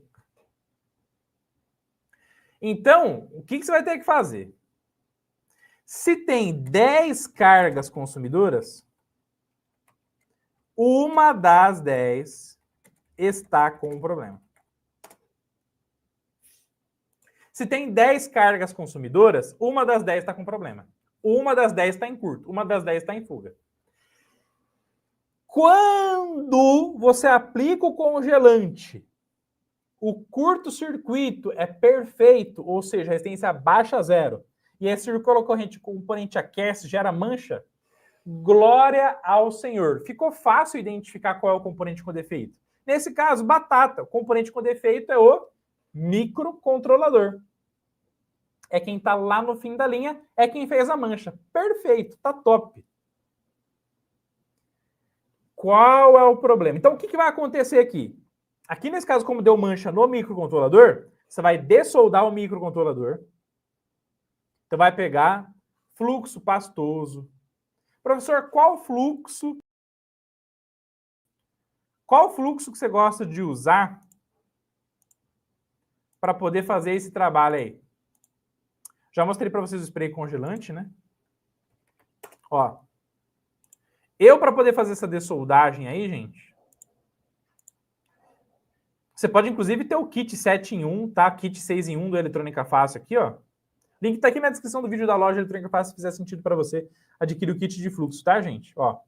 Então, o que você vai ter que fazer? Se tem 10 cargas consumidoras, uma das 10 está com um problema. Se tem 10 cargas consumidoras, uma das 10 está com problema. Uma das 10 está em curto, uma das 10 está em fuga. Quando você aplica o congelante, o curto-circuito é perfeito, ou seja, a resistência baixa a zero, e a circula corrente, o componente aquece, gera mancha, glória ao Senhor. Ficou fácil identificar qual é o componente com defeito. Nesse caso, batata. O componente com defeito é o microcontrolador. É quem está lá no fim da linha, é quem fez a mancha. Perfeito, tá top. Qual é o problema? Então, o que vai acontecer aqui? Aqui, nesse caso, como deu mancha no microcontrolador, você vai dessoldar o microcontrolador. Então, vai pegar fluxo pastoso. Professor, qual fluxo que você gosta de usar para poder fazer esse trabalho aí? Já mostrei para vocês o spray congelante, né? Ó. Eu, para poder fazer essa dessoldagem aí, gente, você pode, inclusive, ter o kit 7 em 1, tá? Kit 6 em 1 do Eletrônica Fácil aqui, ó. Link tá aqui na descrição do vídeo da loja Eletrônica Fácil, se fizer sentido para você adquirir o kit de fluxo, tá, gente? Ó.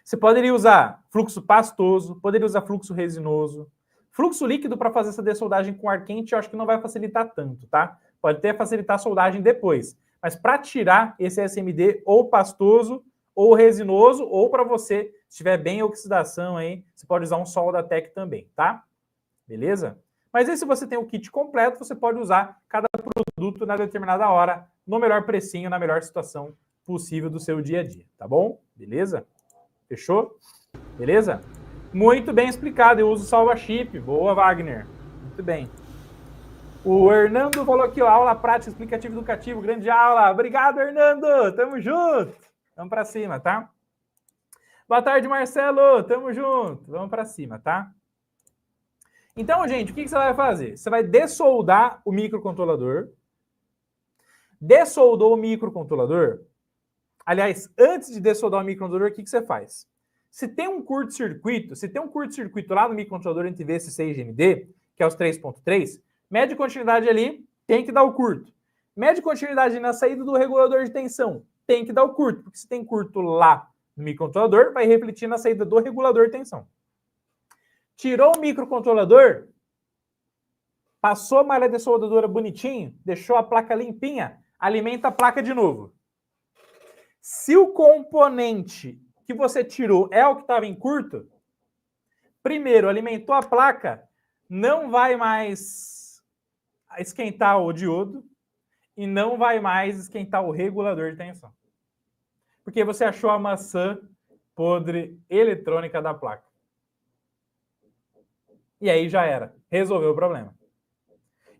Você poderia usar fluxo pastoso, poderia usar fluxo resinoso, Fluxo líquido para fazer essa dessoldagem com ar quente, eu acho que não vai facilitar tanto, tá? Pode até facilitar a soldagem depois. Mas para tirar esse SMD ou pastoso, ou resinoso, ou para você, se tiver bem oxidação aí, você pode usar um Soldatec também, tá? Beleza? Mas aí se você tem o kit completo, você pode usar cada produto na determinada hora, no melhor precinho, na melhor situação possível do seu dia a dia, tá bom? Beleza? Fechou? Beleza? Muito bem explicado, eu uso salva chip. Boa, Wagner. Muito bem. O Hernando falou aqui, ó, aula prática, explicativa, educativa, grande aula. Obrigado, Hernando. Tamo junto. Vamos para cima, tá? Boa tarde, Marcelo. Tamo junto. Vamos para cima, tá? Então, gente, o que você vai fazer? Você vai dessoldar o microcontrolador. Dessoldou o microcontrolador. Aliás, antes de dessoldar o microcontrolador, o que você faz? Se tem um curto-circuito, lá no microcontrolador NTV-C6 GND, que é os 3.3, mede continuidade ali, tem que dar o curto. Mede continuidade na saída do regulador de tensão, tem que dar o curto, porque se tem curto lá no microcontrolador, vai refletir na saída do regulador de tensão. Tirou o microcontrolador, passou a malha dessoldadora bonitinho, deixou a placa limpinha, alimenta a placa de novo. Se o componente que você tirou é o que estava em curto, primeiro, alimentou a placa, não vai mais esquentar o diodo e não vai mais esquentar o regulador de tensão. Porque você achou a maçã podre eletrônica da placa. E aí já era. Resolveu o problema.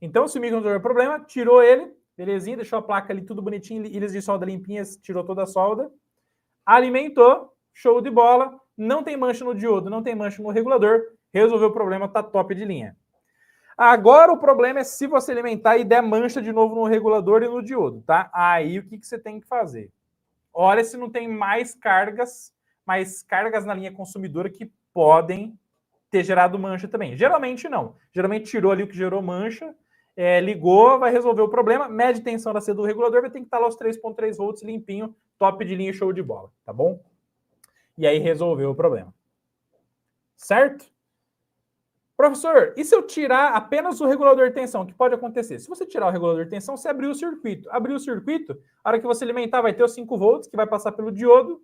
Então, se o microcontrolador é problema, tirou ele, belezinha, deixou a placa ali tudo bonitinho, ilhas de solda limpinhas, tirou toda a solda, alimentou, show de bola, não tem mancha no diodo, não tem mancha no regulador, resolveu o problema, tá top de linha. Agora o problema é se você alimentar e der mancha de novo no regulador e no diodo, tá? Aí o que você tem que fazer? Olha se não tem mais cargas na linha consumidora que podem ter gerado mancha também. Geralmente não. Geralmente tirou ali o que gerou mancha, ligou, vai resolver o problema, mede tensão da saída do regulador, vai ter que estar lá os 3.3 volts limpinho, top de linha, show de bola, tá bom? E aí resolveu o problema. Certo? Professor, e se eu tirar apenas o regulador de tensão? O que pode acontecer? Se você tirar o regulador de tensão, você abriu o circuito. Abriu o circuito, a hora que você alimentar vai ter os 5 volts, que vai passar pelo diodo,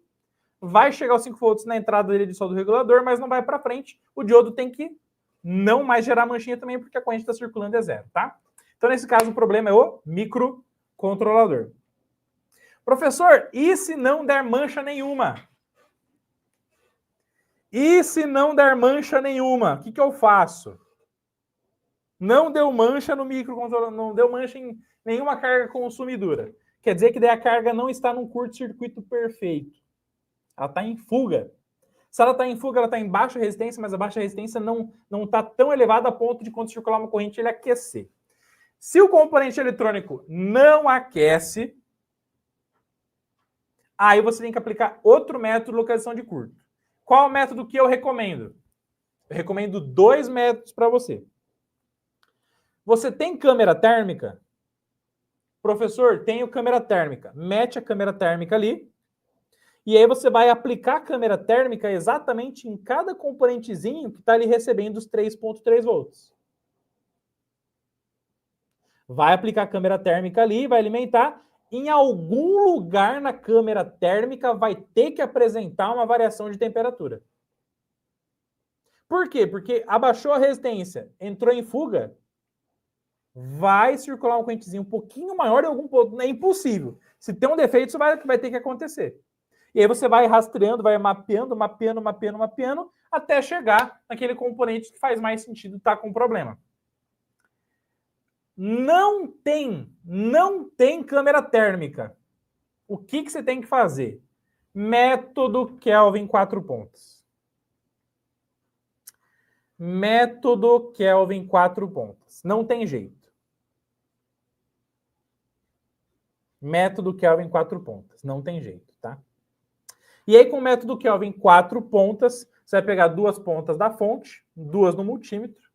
vai chegar os 5 volts na entrada dele de solda do regulador, mas não vai para frente. O diodo tem que não mais gerar manchinha também, porque a corrente está circulando é zero, tá? Então, nesse caso, o problema é o microcontrolador. Professor, e se não der mancha nenhuma? E se não der mancha nenhuma, o que eu faço? Não deu mancha no microcontrolador, não deu mancha em nenhuma carga consumidora. Quer dizer que daí a carga não está num curto-circuito perfeito. Ela está em fuga. Se ela está em fuga, ela está em baixa resistência, mas a baixa resistência não está tão elevada a ponto de, quando circular uma corrente, ele aquecer. Se o componente eletrônico não aquece, aí você tem que aplicar outro método de localização de curto. Qual o método que eu recomendo? Eu recomendo 2 métodos para você. Você tem câmera térmica? Professor, tenho câmera térmica. Mete a câmera térmica ali. E aí você vai aplicar a câmera térmica exatamente em cada componentezinho que está ali recebendo os 3.3 volts. Vai aplicar a câmera térmica ali, vai alimentar. Em algum lugar na câmera térmica vai ter que apresentar uma variação de temperatura. Por quê? Porque abaixou a resistência, entrou em fuga, vai circular uma correntezinha um pouquinho maior em algum ponto. É impossível. Se tem um defeito, isso vai ter que acontecer. E aí você vai rastreando, vai mapeando, até chegar naquele componente que faz mais sentido estar com problema. Não tem câmera térmica. O que você tem que fazer? Método Kelvin 4 pontos. Método Kelvin 4 pontos. Não tem jeito. Método Kelvin 4 pontas. Não tem jeito, tá? E aí, com o método Kelvin 4 pontas, você vai pegar 2 pontas da fonte, 2 no multímetro,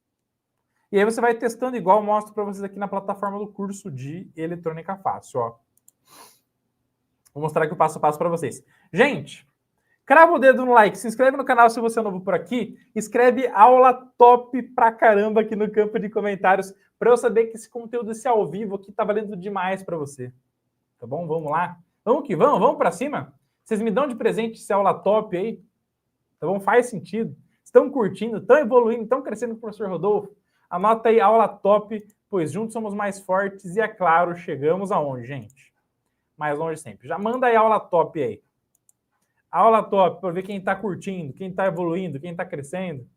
e aí você vai testando igual eu mostro para vocês aqui na plataforma do curso de Eletrônica Fácil, ó. Vou mostrar aqui o passo a passo para vocês. Gente, Crava o dedo no like, se inscreve no canal se você é novo por aqui, escreve aula top pra caramba aqui no campo de comentários para eu saber que esse conteúdo, esse ao vivo aqui tá valendo demais para você. Tá bom? Vamos lá. Vamos que vamos para cima. Vocês me dão de presente esse aula top aí? Tá bom? Faz sentido. Estão curtindo, estão evoluindo, estão crescendo com o professor Rodolfo? Anota aí aula top, pois juntos somos mais fortes e, é claro, chegamos aonde, gente? Mais longe sempre. Já manda aí aula top aí. Aula top, para ver quem está curtindo, quem está evoluindo, quem está crescendo.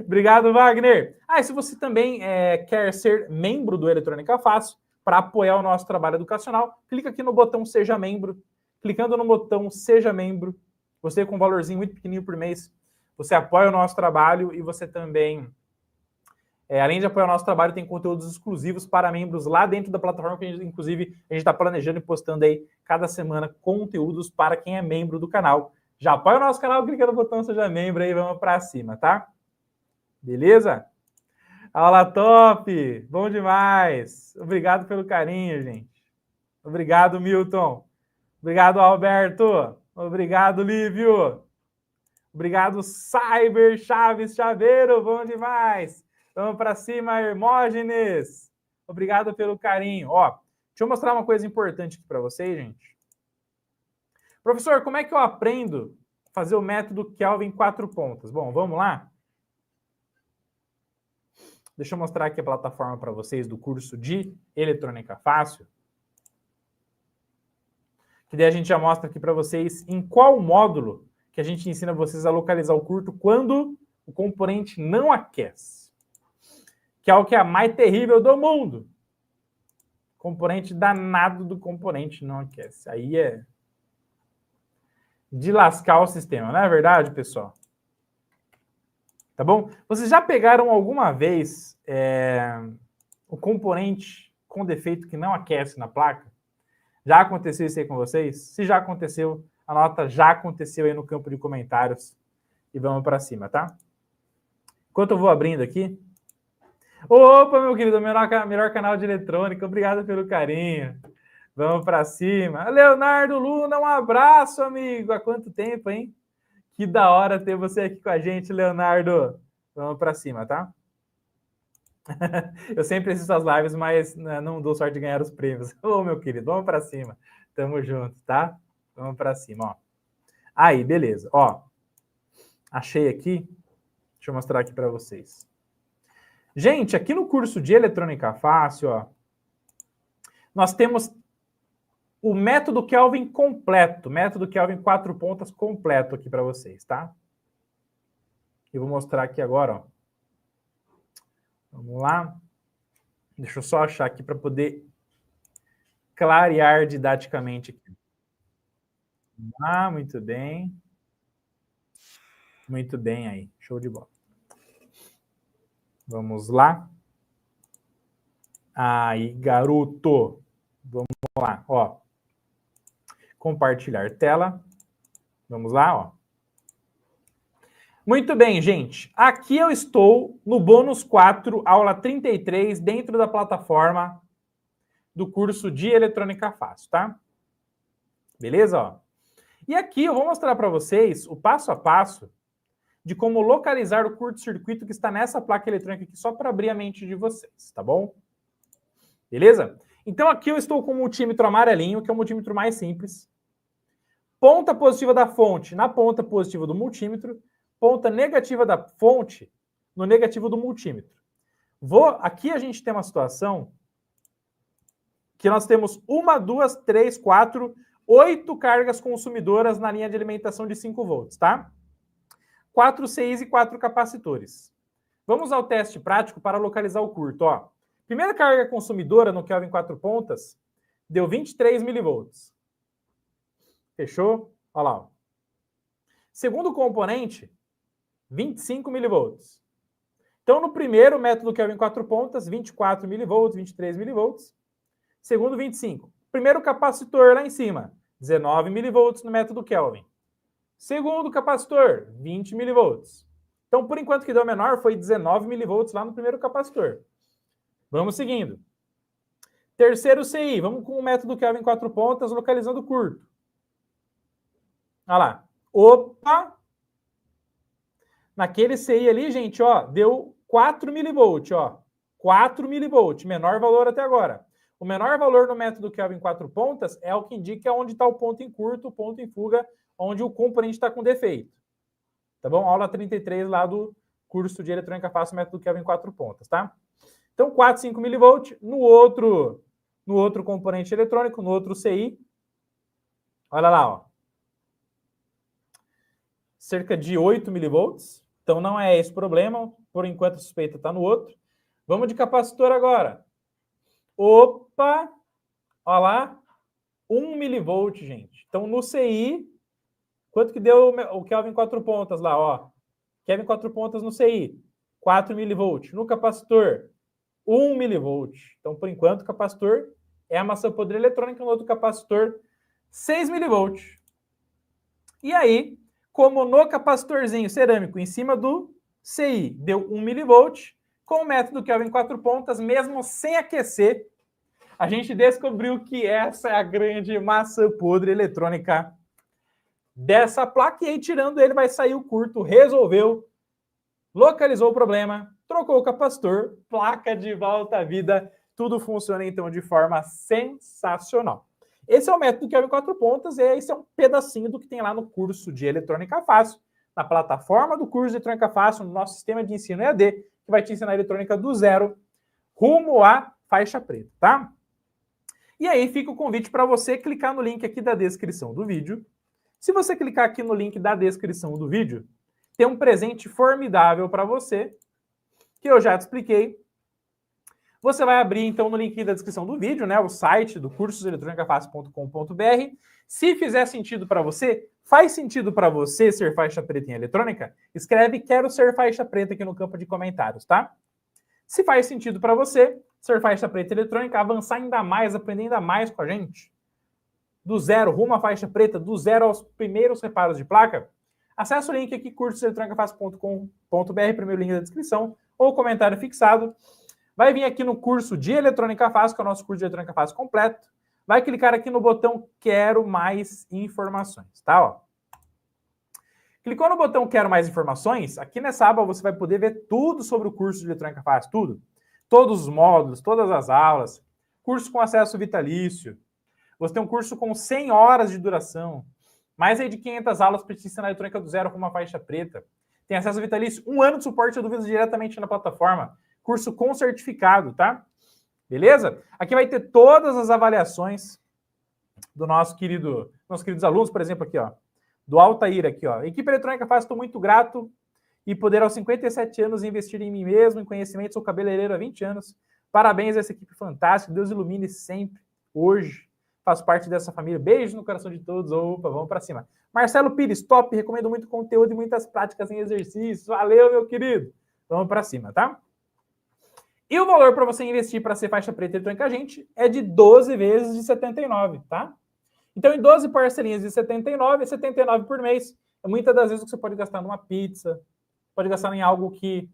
Obrigado, Wagner. E se você também quer ser membro do Eletrônica Fácil, para apoiar o nosso trabalho educacional, clica aqui no botão Seja Membro. Clicando no botão Seja Membro, você com um valorzinho muito pequenininho por mês, você apoia o nosso trabalho e você também, além de apoiar o nosso trabalho, tem conteúdos exclusivos para membros lá dentro da plataforma, que inclusive a gente está planejando e postando aí cada semana conteúdos para quem é membro do canal. Já apoia o nosso canal, clica no botão Seja Membro aí, vamos para cima, tá? Beleza? Aula top! Bom demais! Obrigado pelo carinho, gente. Obrigado, Milton. Obrigado, Alberto. Obrigado, Lívio. Obrigado, Cyber Chaves Chaveiro. Bom demais! Vamos para cima, Hermógenes. Obrigado pelo carinho. Deixa eu mostrar uma coisa importante aqui para vocês, gente. Professor, como é que eu aprendo a fazer o método Kelvin 4 pontas? Bom, vamos lá? Deixa eu mostrar aqui a plataforma para vocês do curso de Eletrônica Fácil. Que daí a gente já mostra aqui para vocês em qual módulo que a gente ensina vocês a localizar o curto quando o componente não aquece. Que é o que é a mais terrível do mundo. Componente danado do componente não aquece. Aí é de lascar o sistema, não é verdade, pessoal? Tá bom? Vocês já pegaram alguma vez o componente com defeito que não aquece na placa? Já aconteceu isso aí com vocês? Se já aconteceu, anota já aconteceu aí no campo de comentários e vamos para cima, tá? Enquanto eu vou abrindo aqui. Opa, meu querido, melhor canal de eletrônica, obrigado pelo carinho. Vamos para cima. Leonardo Luna, um abraço, amigo. Há quanto tempo, hein? Que da hora ter você aqui com a gente, Leonardo. Vamos para cima, tá? Eu sempre assisto as lives, mas não dou sorte de ganhar os prêmios. Ô, meu querido, vamos para cima. Tamo junto, tá? Vamos para cima, ó. Aí, beleza. Ó, achei aqui. Deixa eu mostrar aqui para vocês. Gente, aqui no curso de Eletrônica Fácil, ó, nós temos o método Kelvin completo, método Kelvin 4 pontas completo aqui para vocês, tá? Eu vou mostrar aqui agora, ó. Vamos lá. Deixa eu só achar aqui para poder clarear didaticamente aqui. Muito bem. Muito bem aí. Show de bola. Vamos lá. Aí, garoto. Vamos lá, ó. Compartilhar tela. Vamos lá, ó. Muito bem, gente. Aqui eu estou no bônus 4, aula 33, dentro da plataforma do curso de Eletrônica Fácil, tá? Beleza, ó? E aqui eu vou mostrar para vocês o passo a passo de como localizar o curto-circuito que está nessa placa eletrônica aqui, só para abrir a mente de vocês, tá bom? Beleza? Então aqui eu estou com o multímetro amarelinho, que é o multímetro mais simples. Ponta positiva da fonte na ponta positiva do multímetro, ponta negativa da fonte no negativo do multímetro. Aqui a gente tem uma situação que nós temos 1, 2, 3, 4, 8 cargas consumidoras na linha de alimentação de 5 volts, tá? 4 CIs e 4 capacitores. Vamos ao teste prático para localizar o curto, ó. Primeira carga consumidora no Kelvin 4 pontas deu 23 milivolts. Fechou? Olha lá, ó. Segundo componente, 25 milivolts. Então, no primeiro método Kelvin 4 pontas, 24 milivolts, 23 milivolts. Segundo, 25. Primeiro capacitor lá em cima, 19 milivolts no método Kelvin. Segundo capacitor, 20 milivolts. Então, por enquanto que deu menor, foi 19 milivolts lá no primeiro capacitor. Vamos seguindo. Terceiro CI, vamos com o método Kelvin 4 pontas, localizando curto. Olha lá, Opa! Naquele CI ali, gente, ó, deu 4 milivolts, ó. 4 milivolts, menor valor até agora. O menor valor no método Kelvin 4 pontas é o que indica onde está o ponto em curto, o ponto em fuga, onde o componente está com defeito. Tá bom? Aula 33 lá do curso de eletrônica fácil, método Kelvin 4 pontas, tá? Então, 4, 5 milivolts. No outro componente eletrônico, no outro CI, olha lá, ó. Cerca de 8 milivolts. Então, não é esse o problema. Por enquanto, a suspeita está no outro. Vamos de capacitor agora. Opa! Olha lá. 1 milivolt, gente. Então, no CI, quanto que deu o Kelvin 4 pontas lá, ó? Kelvin 4 pontas no CI, 4 milivolt. No capacitor, 1 milivolt. Então, por enquanto, o capacitor é a maçã podre eletrônica, no outro capacitor, 6 milivolt. E aí, como no capacitorzinho cerâmico em cima do CI deu 1 milivolt, com o método Kelvin 4 pontas, mesmo sem aquecer, a gente descobriu que essa é a grande maçã podre eletrônica dessa placa. E aí, tirando ele, vai sair o curto, resolveu, localizou o problema, trocou o capacitor, placa de volta à vida, tudo funciona então de forma sensacional. Esse é o método Kelvin 4 pontas e esse é um pedacinho do que tem lá no curso de Eletrônica Fácil, na plataforma do curso de Eletrônica Fácil, no nosso sistema de ensino EAD, que vai te ensinar eletrônica do zero rumo à faixa preta, tá? E aí fica o convite para você clicar no link aqui da descrição do vídeo. Se você clicar aqui no link da descrição do vídeo, tem um presente formidável para você, que eu já te expliquei. Você vai abrir, então, no link da descrição do vídeo, né, o site do cursoseletronicafácil.com.br. Se fizer sentido para você, faz sentido para você ser faixa preta em eletrônica? Escreve "quero ser faixa preta" aqui no campo de comentários, tá? Se faz sentido para você ser faixa preta em eletrônica, avançar ainda mais, aprender ainda mais com a gente, do zero rumo à faixa preta, do zero aos primeiros reparos de placa, acesse o link aqui, cursoseletronicafácil.com.br, primeiro link da descrição, ou comentário fixado. Vai vir aqui no curso de Eletrônica Fácil, que é o nosso curso de Eletrônica Fácil completo. Vai clicar aqui no botão "Quero mais informações", tá? Ó. Clicou no botão "Quero mais informações", aqui nessa aba você vai poder ver tudo sobre o curso de Eletrônica Fácil, tudo. Todos os módulos, todas as aulas, curso com acesso vitalício. Você tem um curso com 100 horas de duração, mais aí de 500 aulas para te ensinar eletrônica do zero com uma faixa preta. Tem acesso vitalício, 1 ano de suporte a dúvidas diretamente na plataforma. Curso com certificado, tá? Beleza? Aqui vai ter todas as avaliações do nossos queridos alunos, por exemplo, aqui, ó, do Altair aqui, ó. Equipe Eletrônica Fácil, estou muito grato e poder aos 57 anos investir em mim mesmo, em conhecimento, sou cabeleireiro há 20 anos. Parabéns a essa equipe fantástica, Deus ilumine sempre, hoje. Faço parte dessa família. Beijo no coração de todos. Opa, vamos para cima. Marcelo Pires, top. Recomendo muito conteúdo e muitas práticas em exercícios. Valeu, meu querido. Vamos para cima, tá? E o valor para você investir para ser faixa preta eletrônica a gente é de 12 vezes de 79, tá? Então, em 12 parcelinhas de 79, 79 por mês. Muitas das vezes você pode gastar numa pizza, pode gastar em algo que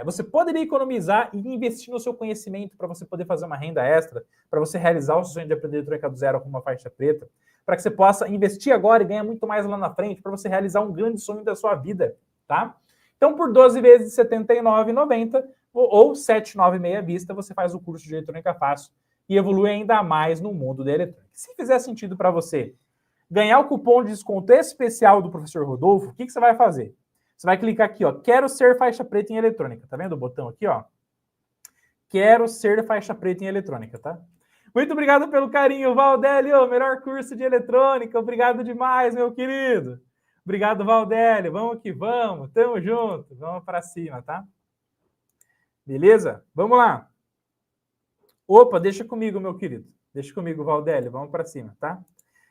você poderia economizar e investir no seu conhecimento para você poder fazer uma renda extra, para você realizar o seu sonho de aprender eletrônica do zero com uma faixa preta, para que você possa investir agora e ganhar muito mais lá na frente, para você realizar um grande sonho da sua vida, tá? Então, por 12 vezes de R$ 79,90 ou R$ 796 à vista, você faz o curso de Eletrônica Fácil e evolui ainda mais no mundo da eletrônica. Se fizer sentido para você ganhar o cupom de desconto especial do professor Rodolfo, o que você vai fazer? Você vai clicar aqui, ó, "Quero ser faixa preta em eletrônica". Tá vendo o botão aqui, ó? Quero ser faixa preta em eletrônica, tá? Muito obrigado pelo carinho, Valdélio, melhor curso de eletrônica. Obrigado demais, meu querido. Obrigado, Valdélio. Vamos que vamos. Tamo junto. Vamos para cima, tá? Beleza? Vamos lá. Opa, deixa comigo, meu querido. Deixa comigo, Valdélio. Vamos para cima, tá?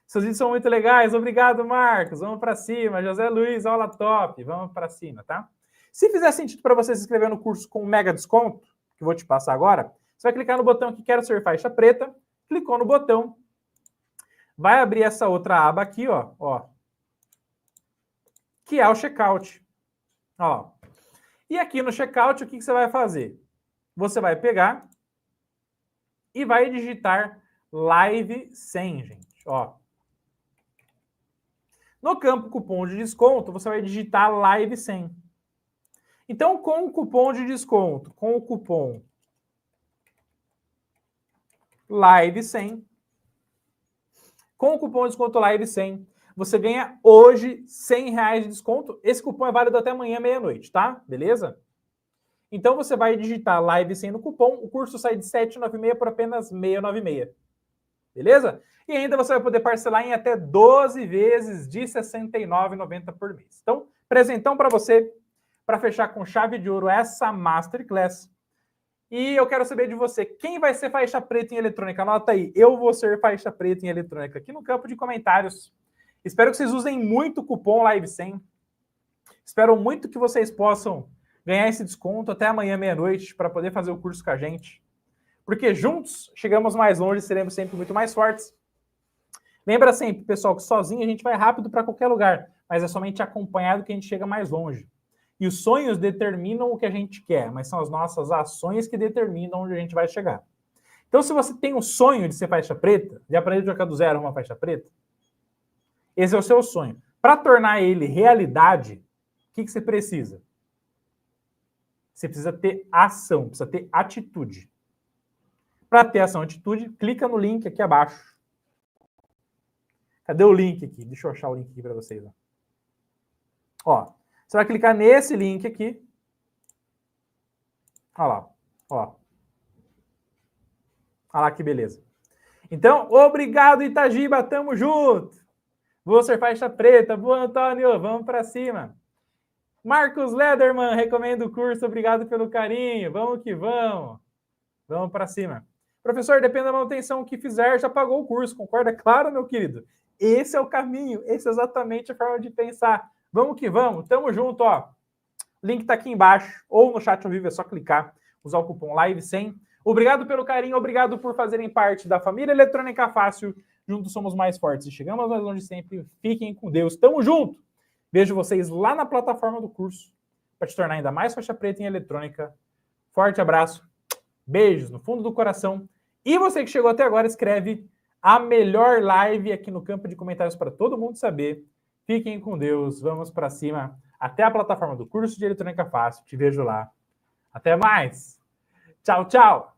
Seus vídeos são muito legais. Obrigado, Marcos. Vamos para cima. José Luiz, aula top. Vamos para cima, tá? Se fizer sentido para você se inscrever no curso com mega desconto, que eu vou te passar agora, você vai clicar no botão que "Quero ser faixa preta". Clicou no botão. Vai abrir essa outra aba aqui, ó, que é o checkout. Ó. E aqui no checkout, o que você vai fazer? Você vai pegar e vai digitar Live 100, gente. Ó. No campo cupom de desconto, você vai digitar Live100. Então, com o cupom de desconto, com o cupom Live100, com o cupom de desconto Live100, você ganha hoje R$100 de desconto. Esse cupom é válido até amanhã, meia-noite, tá? Beleza? Então, você vai digitar Live100 no cupom, o curso sai de R$ 796 por apenas R$ 696. Beleza? E ainda você vai poder parcelar em até 12 vezes de R$ 69,90 por mês. Então, presentão para você, para fechar com chave de ouro essa Masterclass. E eu quero saber de você, quem vai ser faixa preta em eletrônica? Anota aí, eu vou ser faixa preta em eletrônica, aqui no campo de comentários. Espero que vocês usem muito o cupom Live100. Espero muito que vocês possam ganhar esse desconto até amanhã, meia-noite, para poder fazer o curso com a gente. Porque juntos chegamos mais longe e seremos sempre muito mais fortes. Lembra sempre, pessoal, que sozinho a gente vai rápido para qualquer lugar, mas é somente acompanhado que a gente chega mais longe. E os sonhos determinam o que a gente quer, mas são as nossas ações que determinam onde a gente vai chegar. Então, se você tem o sonho de ser faixa preta, de aprender a jogar do zero uma faixa preta, esse é o seu sonho. Para tornar ele realidade, o que você precisa? Você precisa ter ação, precisa ter atitude. Para ter ação e atitude, clica no link aqui abaixo. Cadê o link aqui? Deixa eu achar o link aqui para vocês. Ó, você vai clicar nesse link aqui. Olha lá. Ó. Olha lá que beleza. Então, obrigado, Itagiba. Tamo junto. Vou ser faixa preta. Boa, Antônio. Vamos para cima. Marcos Lederman, recomendo o curso. Obrigado pelo carinho. Vamos que vamos. Vamos para cima. Professor, depende da manutenção que fizer, já pagou o curso. Concorda? Claro, meu querido. Esse é o caminho. Esse é exatamente a forma de pensar. Vamos que vamos. Tamo junto, ó. O link tá aqui embaixo. Ou no chat ao vivo, é só clicar. Usar o cupom Live100. Obrigado pelo carinho. Obrigado por fazerem parte da família Eletrônica Fácil. Juntos somos mais fortes e chegamos mais longe sempre. Fiquem com Deus. Tamo junto. Vejo vocês lá na plataforma do curso para te tornar ainda mais faixa preta em eletrônica. Forte abraço. Beijos no fundo do coração. E você que chegou até agora, escreve a melhor live aqui no campo de comentários para todo mundo saber. Fiquem com Deus. Vamos para cima. Até a plataforma do curso de Eletrônica Fácil. Te vejo lá. Até mais. Tchau, tchau.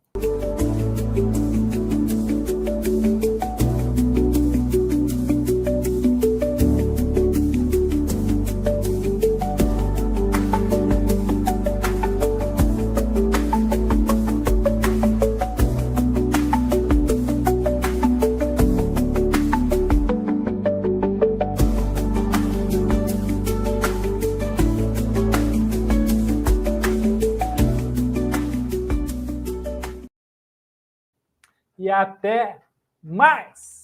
E até mais!